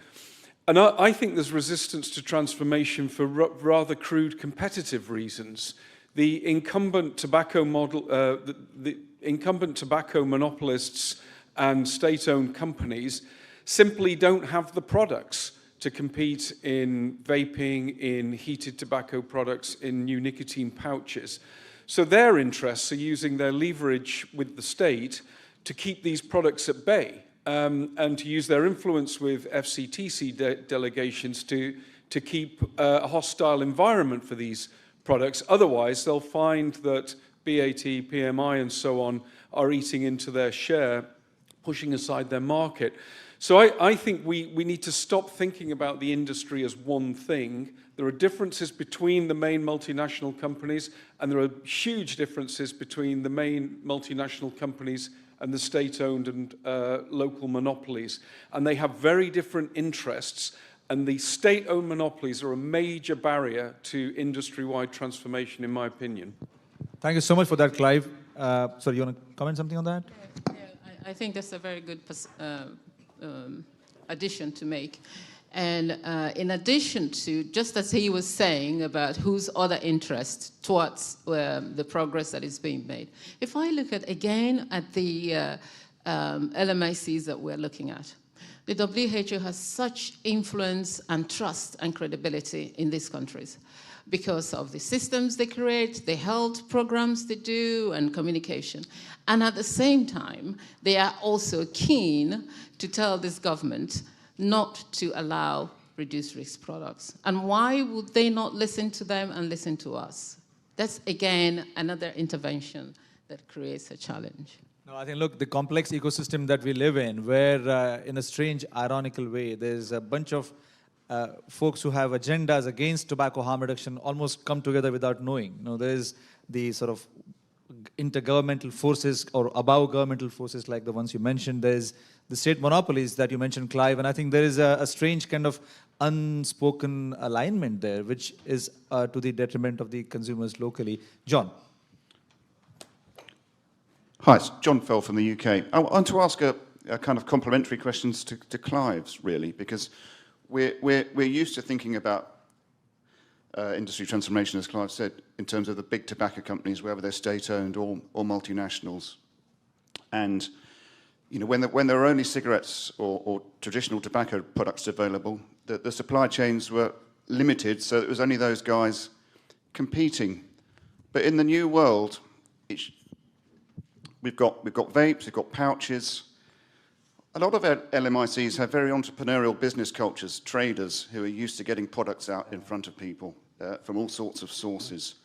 And I think there's resistance to transformation for rather crude competitive reasons. The incumbent tobacco the incumbent tobacco monopolists and state-owned companies simply don't have the products to compete in vaping, in heated tobacco products, in new nicotine pouches. So their interests are using their leverage with the state to keep these products at bay. and to use their influence with FCTC delegations to keep a hostile environment for these products. Otherwise, they'll find that BAT, PMI, and so on are eating into their share, pushing aside their market. So I think we need to stop thinking about the industry as one thing. There are differences between the main multinational companies, and there are huge differences between the main multinational companies and the state-owned and local monopolies. And they have very different interests, and the state-owned monopolies are a major barrier to industry-wide transformation, in my opinion. Thank you so much for that, Clive. Sorry, you want to comment something on that? Yeah, I think that's a very good addition to make. And in addition to, just as he was saying about whose other interest towards the progress that is being made, if I look at, again, at the LMICs that we're looking at, the WHO has such influence and trust and credibility in these countries because of the systems they create, the health programs they do, and communication. And at the same time, they are also keen to tell this government not to allow reduced risk products. And why would they not listen to them and listen to us? That's, again, another intervention that creates a challenge. No, I think, look, the complex ecosystem that we live in, where in a strange, ironical way, there's a bunch of folks who have agendas against tobacco harm reduction almost come together without knowing. You know, there's the sort of intergovernmental forces or above governmental forces like the ones you mentioned. There's the state monopolies that you mentioned, Clive, and I think there is a strange kind of unspoken alignment there, which is to the detriment of the consumers locally. John. Hi, it's John Fell from the UK. I want to ask a kind of complementary questions to Clive's, really, because we're used to thinking about industry transformation, as Clive said, in terms of the big tobacco companies, whether they're state-owned or multinationals. And you know, when there were only cigarettes or traditional tobacco products available, the supply chains were limited, so it was only those guys competing. But in the new world, we've got vapes, we've got pouches. A lot of LMICs have very entrepreneurial business cultures, traders who are used to getting products out in front of people from all sorts of sources.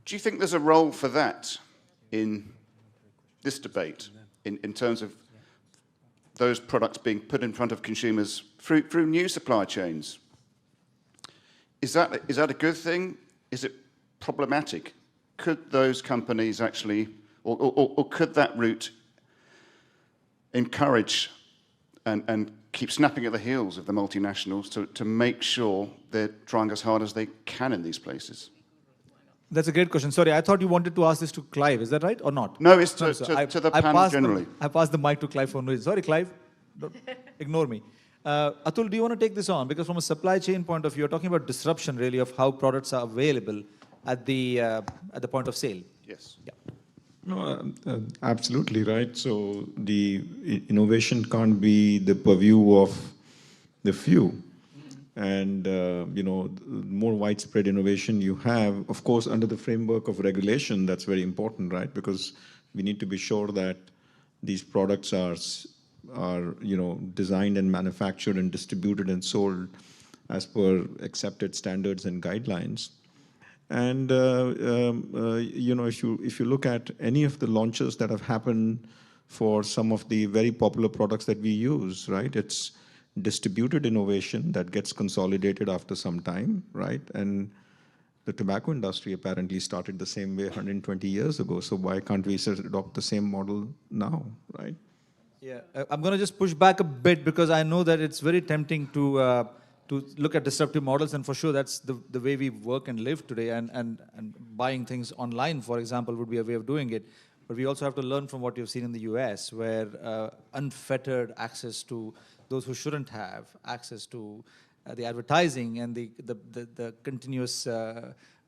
Do you think there's a role for that in this debate, in terms of those products being put in front of consumers through new supply chains? Is that a good thing? Is it problematic? Could those companies actually, or could that route encourage and keep snapping at the heels of the multinationals to make sure they're trying as hard as they can in these places? That's a great question. Sorry, I thought you wanted to ask this to Clive. Is that right or not? No, it's to the panel generally. I passed the mic to Clive for no reason. Sorry, Clive. Don't ignore me. Atul, do you want to take this on? Because from a supply chain point of view, you're talking about disruption, really, of how products are available at the point of sale. Yes. Yeah. No, absolutely right. So the innovation can't be the purview of the few. And, you know, more widespread innovation you have, of course, under the framework of regulation, that's very important, right? Because we need to be sure that these products are you know, designed and manufactured and distributed and sold as per accepted standards and guidelines. And you know, if you look at any of the launches that have happened for some of the very popular products that we use, right? It's distributed innovation that gets consolidated after some time, right? And the tobacco industry apparently started the same way 120 years ago. So why can't we adopt the same model now, right? Yeah, I'm going to just push back a bit because I know that it's very tempting to look at disruptive models, and for sure that's the way we work and live today, and buying things online, for example, would be a way of doing it. But we also have to learn from what you've seen in the US, where unfettered access to those who shouldn't have access to the advertising and the continuous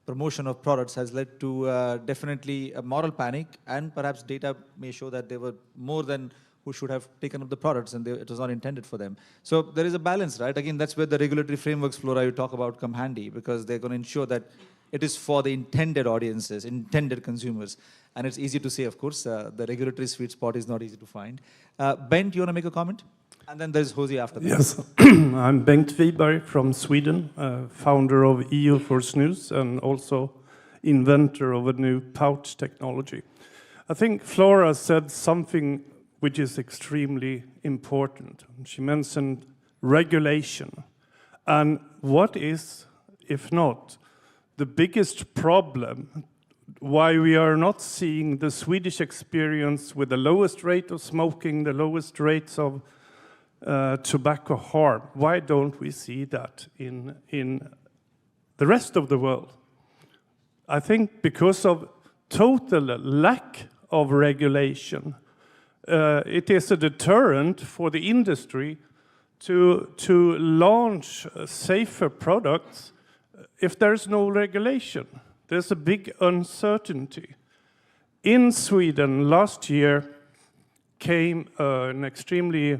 promotion of products has led to definitely a moral panic, and perhaps data may show that there were more than who should have taken up the products and it was not intended for them. So there is a balance, right? Again, that's where the regulatory frameworks, Flora, you talk about come handy, because they're going to ensure that It is for the intended audiences, intended consumers. And it's easy to say, of course, the regulatory sweet spot is not easy to find. Ben, do you want to make a comment? And then there's Jose after that. Yes, I'm Bengt Wiberg from Sweden, founder of EU for Snus and also inventor of a new pouch technology. I think Flora said something which is extremely important. She mentioned regulation. And what is, if not, the biggest problem why we are not seeing the Swedish experience with the lowest rate of smoking, the lowest rates of tobacco harm? Why don't we see that in the rest of the world? I think because of total lack of regulation, it is a deterrent for the industry to launch safer products if there's no regulation. There's a big uncertainty. In Sweden, last year came an extremely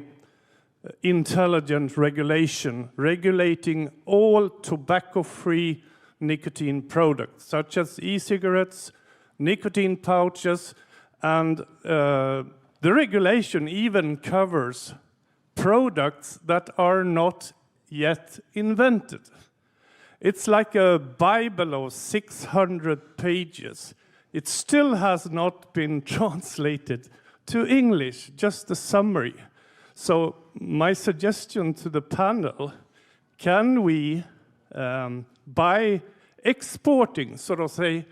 intelligent regulation regulating all tobacco-free nicotine products, such as e-cigarettes, nicotine pouches, and the regulation even covers products that are not yet invented. It's like a Bible of 600 pages. It still has not been translated to English, just a summary. So my suggestion to the panel, can we, by exporting, sort of say,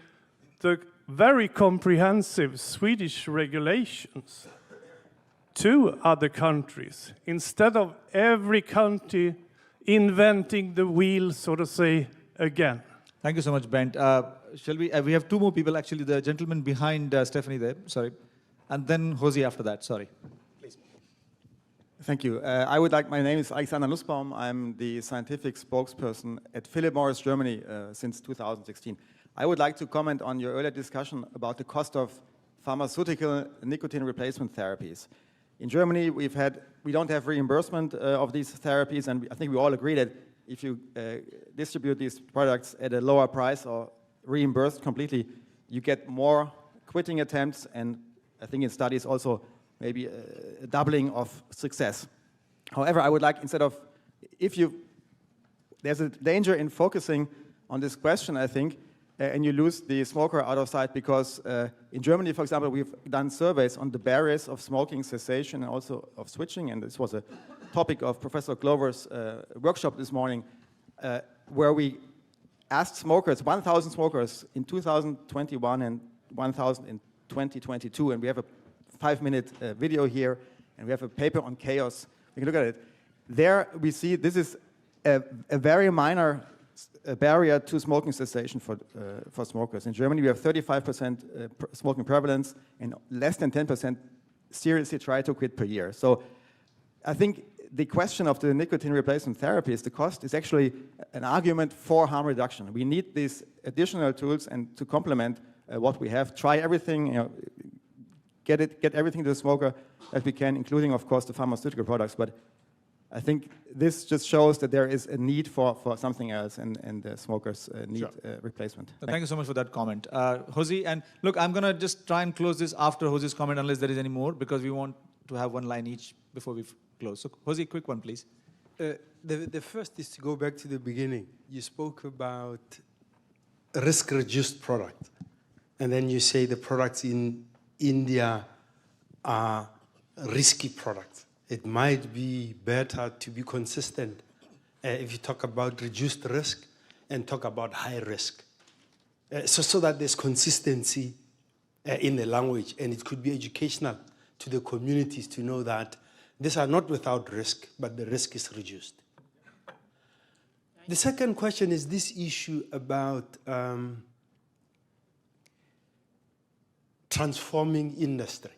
the very comprehensive Swedish regulations to other countries, instead of every country inventing the wheel, so to say, again? Thank you so much, Bent. Shall we? We have two more people, actually. The gentleman behind Stephanie there, sorry. And then Jose after that, sorry. Please. Thank you. My name is Alexander Nussbaum. I'm the scientific spokesperson at Philip Morris Germany since 2016. I would like to comment on your earlier discussion about the cost of pharmaceutical nicotine replacement therapies. In Germany, we don't have reimbursement of these therapies, and I think we all agree that if you distribute these products at a lower price or reimbursed completely, you get more quitting attempts, and I think in studies also maybe a doubling of success. However, I would like, instead of, there's a danger in focusing on this question, I think, and you lose the smoker out of sight, because in Germany, for example, we've done surveys on the barriers of smoking cessation and also of switching, and this was a topic of Professor Glover's workshop this morning, where we asked smokers, 1,000 smokers in 2021 and 1,000 in 2022, and we have a 5-minute video here, and we have a paper on chaos. We can look at it. There we see this is a very minor barrier to smoking cessation for smokers. In Germany, we have 35% smoking prevalence and less than 10% seriously try to quit per year. So I think the question of the nicotine replacement therapies, the cost, is actually an argument for harm reduction. We need these additional tools and to complement what we have. Try everything, get everything to the smoker that we can, including, of course, the pharmaceutical products. But I think this just shows that there is a need for something else, and the smokers need replacement. Thank you so much for that comment. Jose, and look, I'm going to just try and close this after Jose's comment, unless there is any more, because we want to have one line each before we close. So, Jose, quick one, please. The first is to go back to the beginning. You spoke about a risk-reduced product, and then you say the products in India are risky products. It might be better to be consistent if you talk about reduced risk and talk about high risk, so that there's consistency in the language, and it could be educational to the communities to know that these are not without risk, but the risk is reduced. The second question is this issue about transforming industry.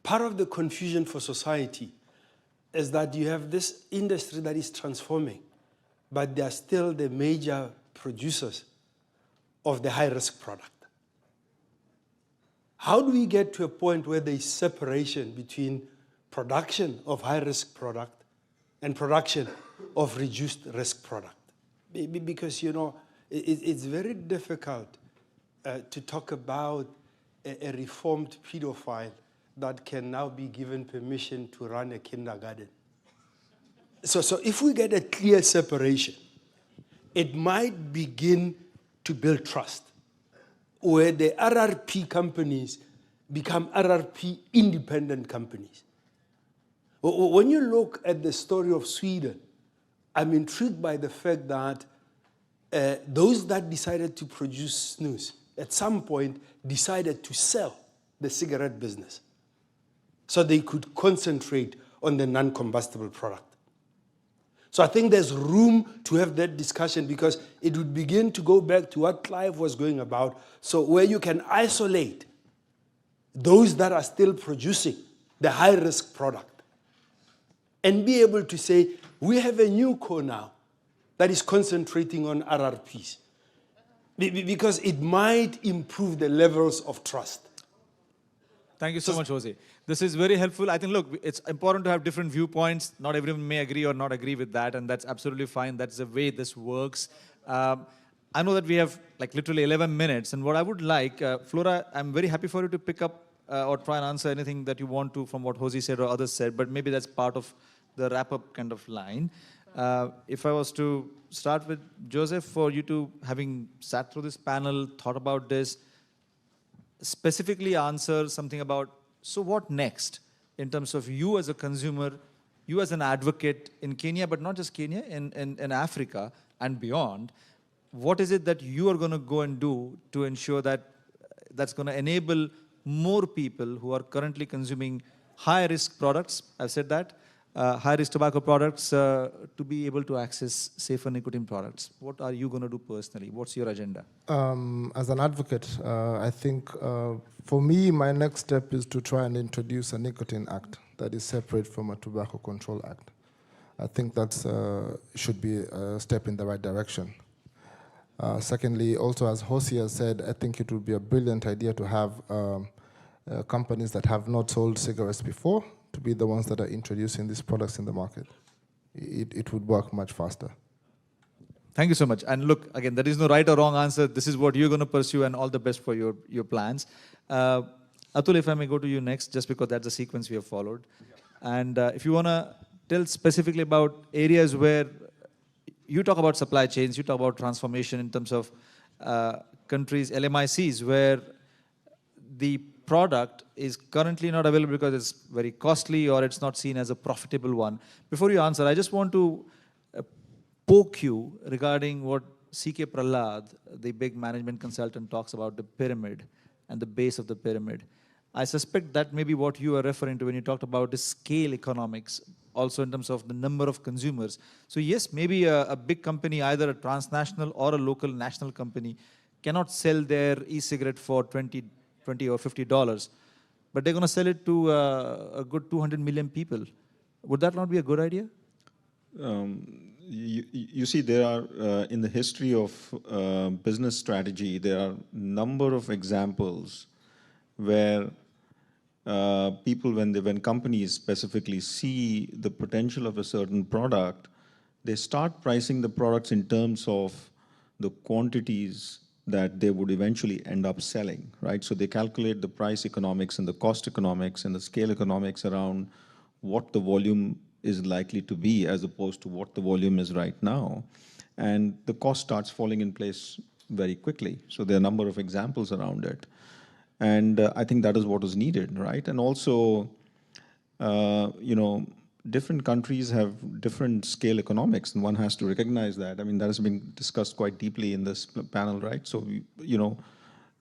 Part of the confusion for society is that you have this industry that is transforming, but they are still the major producers of the high-risk product. How do we get to a point where there is separation between production of high-risk product and production of reduced-risk product? Because, It's very difficult to talk about a reformed pedophile that can now be given permission to run a kindergarten. So if we get a clear separation, it might begin to build trust, where the RRP companies become RRP independent companies. When you look at the story of Sweden, I'm intrigued by the fact that those that decided to produce snus at some point decided to sell the cigarette business so they could concentrate on the non-combustible product. So I think there's room to have that discussion because it would begin to go back to what Clive was going about. So where you can isolate those that are still producing the high-risk product and be able to say, we have a new core now that is concentrating on RRPs because it might improve the levels of trust. Thank you so much, Jose. This is very helpful. I think, look, it's important to have different viewpoints. Not everyone may agree or not agree with that, and that's absolutely fine. That's the way this works. I know that we have like literally 11 minutes, and what I would like, Flora, I'm very happy for you to pick up or try and answer anything that you want to from what Jose said or others said, but maybe that's part of the wrap-up kind of line. If I was to start with Joseph, for you to, having sat through this panel, thought about this, specifically answer something about, so what next in terms of you as a consumer, you as an advocate in Kenya, but not just Kenya, in Africa and beyond, what is it that you are going to go and do to ensure that that's going to enable more people who are currently consuming high-risk products, I've said that, high-risk tobacco products to be able to access safer nicotine products? What are you going to do personally? What's your agenda? As an advocate, I think for me, my next step is to try and introduce a nicotine act that is separate from a tobacco control act. I think that should be a step in the right direction. Secondly, also as Jose has said, I think it would be a brilliant idea to have companies that have not sold cigarettes before to be the ones that are introducing these products in the market. It would work much faster. Thank you so much. And look, again, there is no right or wrong answer. This is what you're going to pursue, and all the best for your plans. Atul, if I may go to you next, just because that's the sequence we have followed. And if you want to tell specifically about areas where you talk about supply chains, you talk about transformation in terms of countries, LMICs, where the product is currently not available because it's very costly or it's not seen as a profitable one. Before you answer, I just want to poke you regarding what C.K. Prahlad, the big management consultant, talks about the pyramid and the base of the pyramid. I suspect that may be what you are referring to when you talked about the scale economics, also in terms of the number of consumers. So yes, maybe a big company, either a transnational or a local national company, cannot sell their e-cigarette for $20 or $50, but they're going to sell it to a good 200 million people. Would that not be a good idea? You see, there are, in the history of business strategy, there are a number of examples where people, when companies specifically see the potential of a certain product, they start pricing the products in terms of the quantities that they would eventually end up selling, right? So they calculate the price economics and the cost economics and the scale economics around what the volume is likely to be as opposed to what the volume is right now. And the cost starts falling in place very quickly. So there are a number of examples around it. And I think that is what is needed, right? And also, you know, different countries have different scale economics, and one has to recognize that. I mean, that has been discussed quite deeply in this panel, right? So, you know,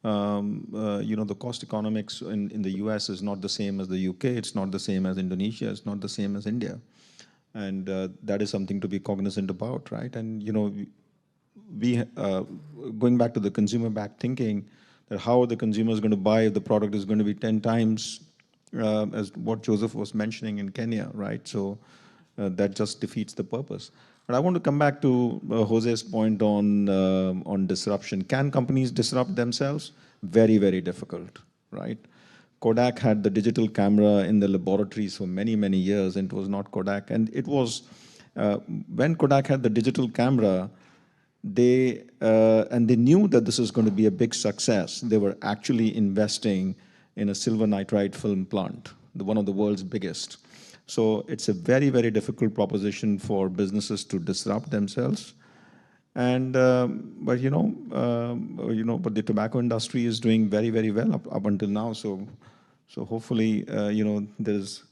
the cost economics in the US is not the same as the UK, it's not the same as Indonesia, it's not the same as India. And that is something to be cognizant about, right? And, you know, we, going back to the consumer-backed thinking, that how are the consumers going to buy if the product is going to be 10 times as what Joseph was mentioning in Kenya, right? So that just defeats the purpose. But I want to come back to Jose's point on disruption. Can companies disrupt themselves? Very, very difficult, right? Kodak had the digital camera in the laboratories for many, many years, and it was not Kodak. And it was, when Kodak had the digital camera, and they knew that this was going to be a big success. They were actually investing in a silver nitride film plant, one of the world's biggest. So it's a very, very difficult proposition for businesses to disrupt themselves. And but the tobacco industry is doing very, very well up until now. So hopefully there is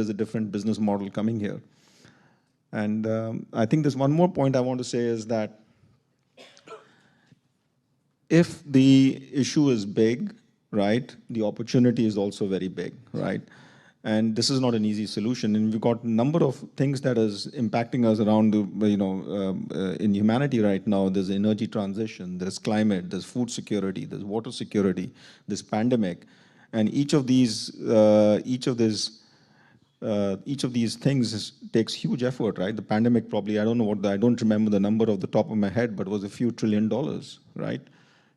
a different business model coming here. And I think there's one more point I want to say is that if the issue is big, right, the opportunity is also very big, right? And this is not an easy solution. And we've got a number of things that is impacting us around, in humanity right now. There's energy transition, there's climate, there's food security, there's water security, there's pandemic. And each of these things takes huge effort, right? The pandemic probably, I don't remember the number off the top of my head, but it was a few $1 trillion, right?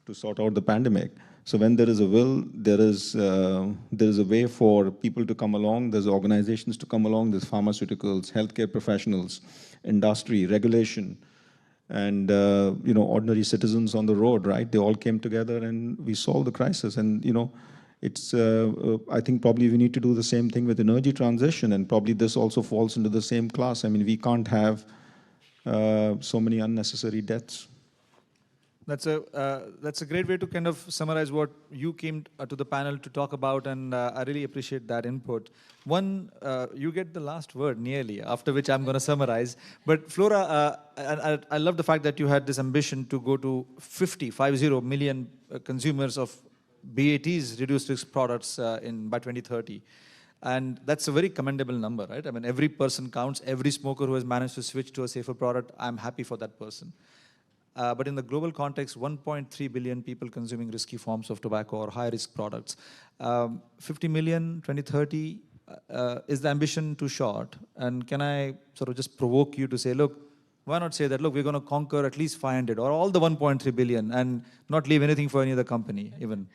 To sort out the pandemic. So when there is a will, there is a way for people to come along, there's organizations to come along, there's pharmaceuticals, healthcare professionals, industry, regulation, and ordinary citizens on the road, right? They all came together and we solved the crisis. And it's I think probably we need to do the same thing with energy transition, and probably this also falls into the same class. I mean, we can't have so many unnecessary deaths. That's a great way to kind of summarize what you came to the panel to talk about, and I really appreciate that input. You get the last word nearly, after which I'm going to summarize. But Flora, I love the fact that you had this ambition to go to 50 million consumers of BAT's reduced risk products by 2030. And that's a very commendable number, right? I mean, every person counts. Every smoker who has managed to switch to a safer product, I'm happy for that person. But in the global context, 1.3 billion people consuming risky forms of tobacco or high-risk products. 50 million, 2030, is the ambition too short? And can I sort of just provoke you to say, look, why not say that, look, we're going to conquer at least 500 or all the 1.3 billion and not leave anything for any other company, even?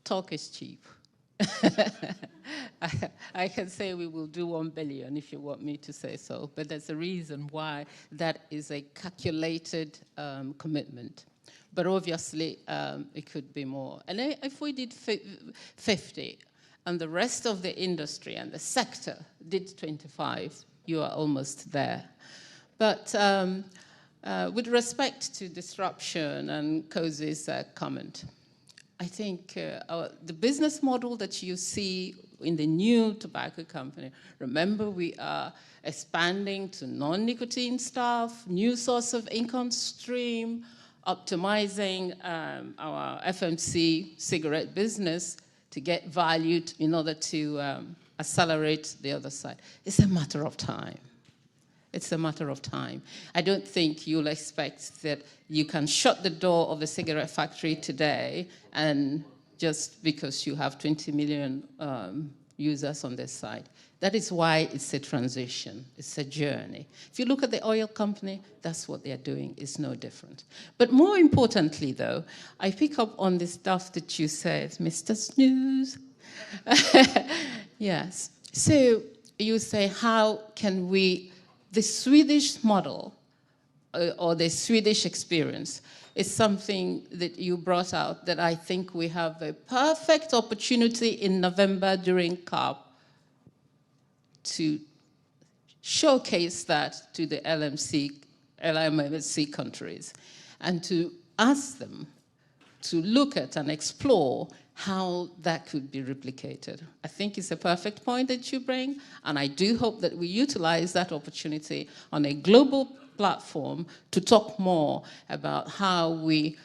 Talk is cheap. I can say we will do 1 billion if you want me to say so, but there's a reason why that is a calculated commitment. But obviously, it could be more. And if we did 50 and the rest of the industry and the sector did 25, you are almost there. But with respect to disruption and Kozi's comment, I think the business model that you see in the new tobacco company, remember we are expanding to non-nicotine stuff, new source of income stream, optimizing our FMC cigarette business to get valued in order to accelerate the other side. It's a matter of time. It's a matter of time. I don't think you'll expect that you can shut the door of the cigarette factory today and just because you have 20 million users on this side. That is why it's a transition. It's a journey. If you look at the oil company, that's what they're doing. It's no different. But more importantly, though, I pick up on the stuff that you said, Mr. Snooze. Yes. So you say, how can we... The Swedish model or the Swedish experience is something that you brought out that I think we have a perfect opportunity in November during COP to showcase that to the LMIC countries and to ask them to look at and explore how that could be replicated. I think it's a perfect point that you bring, and I do hope that we utilize that opportunity on a global platform to talk more about how we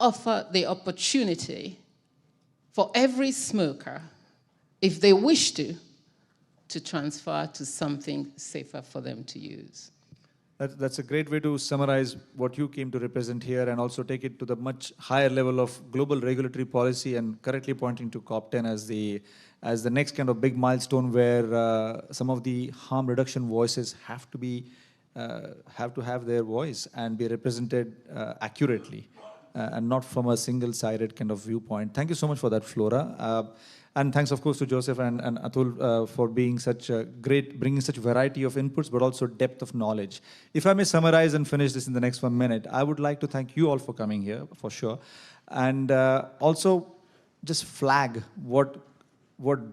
offer the opportunity for every smoker, if they wish to transfer to something safer for them to use. That's a great way to summarize what you came to represent here and also take it to the much higher level of global regulatory policy and correctly pointing to COP10 as the next kind of big milestone where some of the harm reduction voices have to have their voice and be represented accurately. and not from a single-sided kind of viewpoint. Thank you so much for that, Flora. And thanks, of course, to Joseph and Atul for being such a great, bringing such variety of inputs, but also depth of knowledge. If I may summarize and finish this in the next 1 minute, I would like to thank you all for coming here, for sure. And also just flag what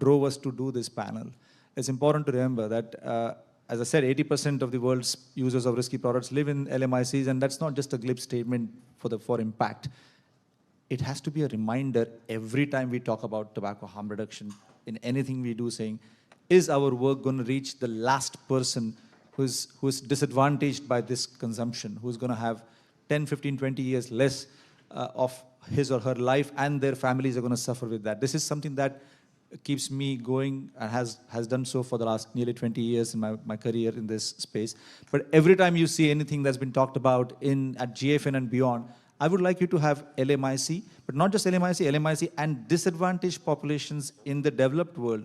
drove us to do this panel. It's important to remember that, as I said, 80% of the world's users of risky products live in LMICs, and that's not just a glib statement for impact. It has to be a reminder every time we talk about tobacco harm reduction in anything we do, saying, is our work going to reach the last person who's disadvantaged by this consumption, who's going to have 10, 15, 20 years less of his or her life, and their families are going to suffer with that. This is something that keeps me going and has done so for the last nearly 20 years in my career in this space. But every time you see anything that's been talked about at GFN and beyond, I would like you to have LMIC, but not just LMIC and disadvantaged populations in the developed world.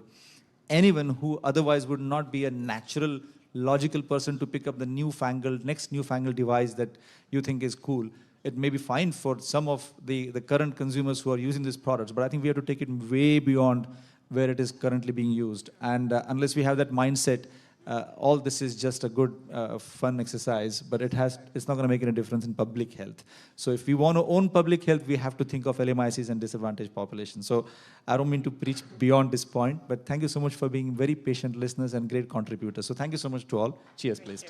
Anyone who otherwise would not be a natural, logical person to pick up the next newfangled device that you think is cool. It may be fine for some of the current consumers who are using these products, but I think we have to take it way beyond where it is currently being used. And unless we have that mindset, all this is just a good, fun exercise, but it's not going to make any difference in public health. So if we want to own public health, we have to think of LMICs and disadvantaged populations. So I don't mean to preach beyond this point, but thank you so much for being very patient listeners and great contributors. So thank you so much to all. Cheers, please.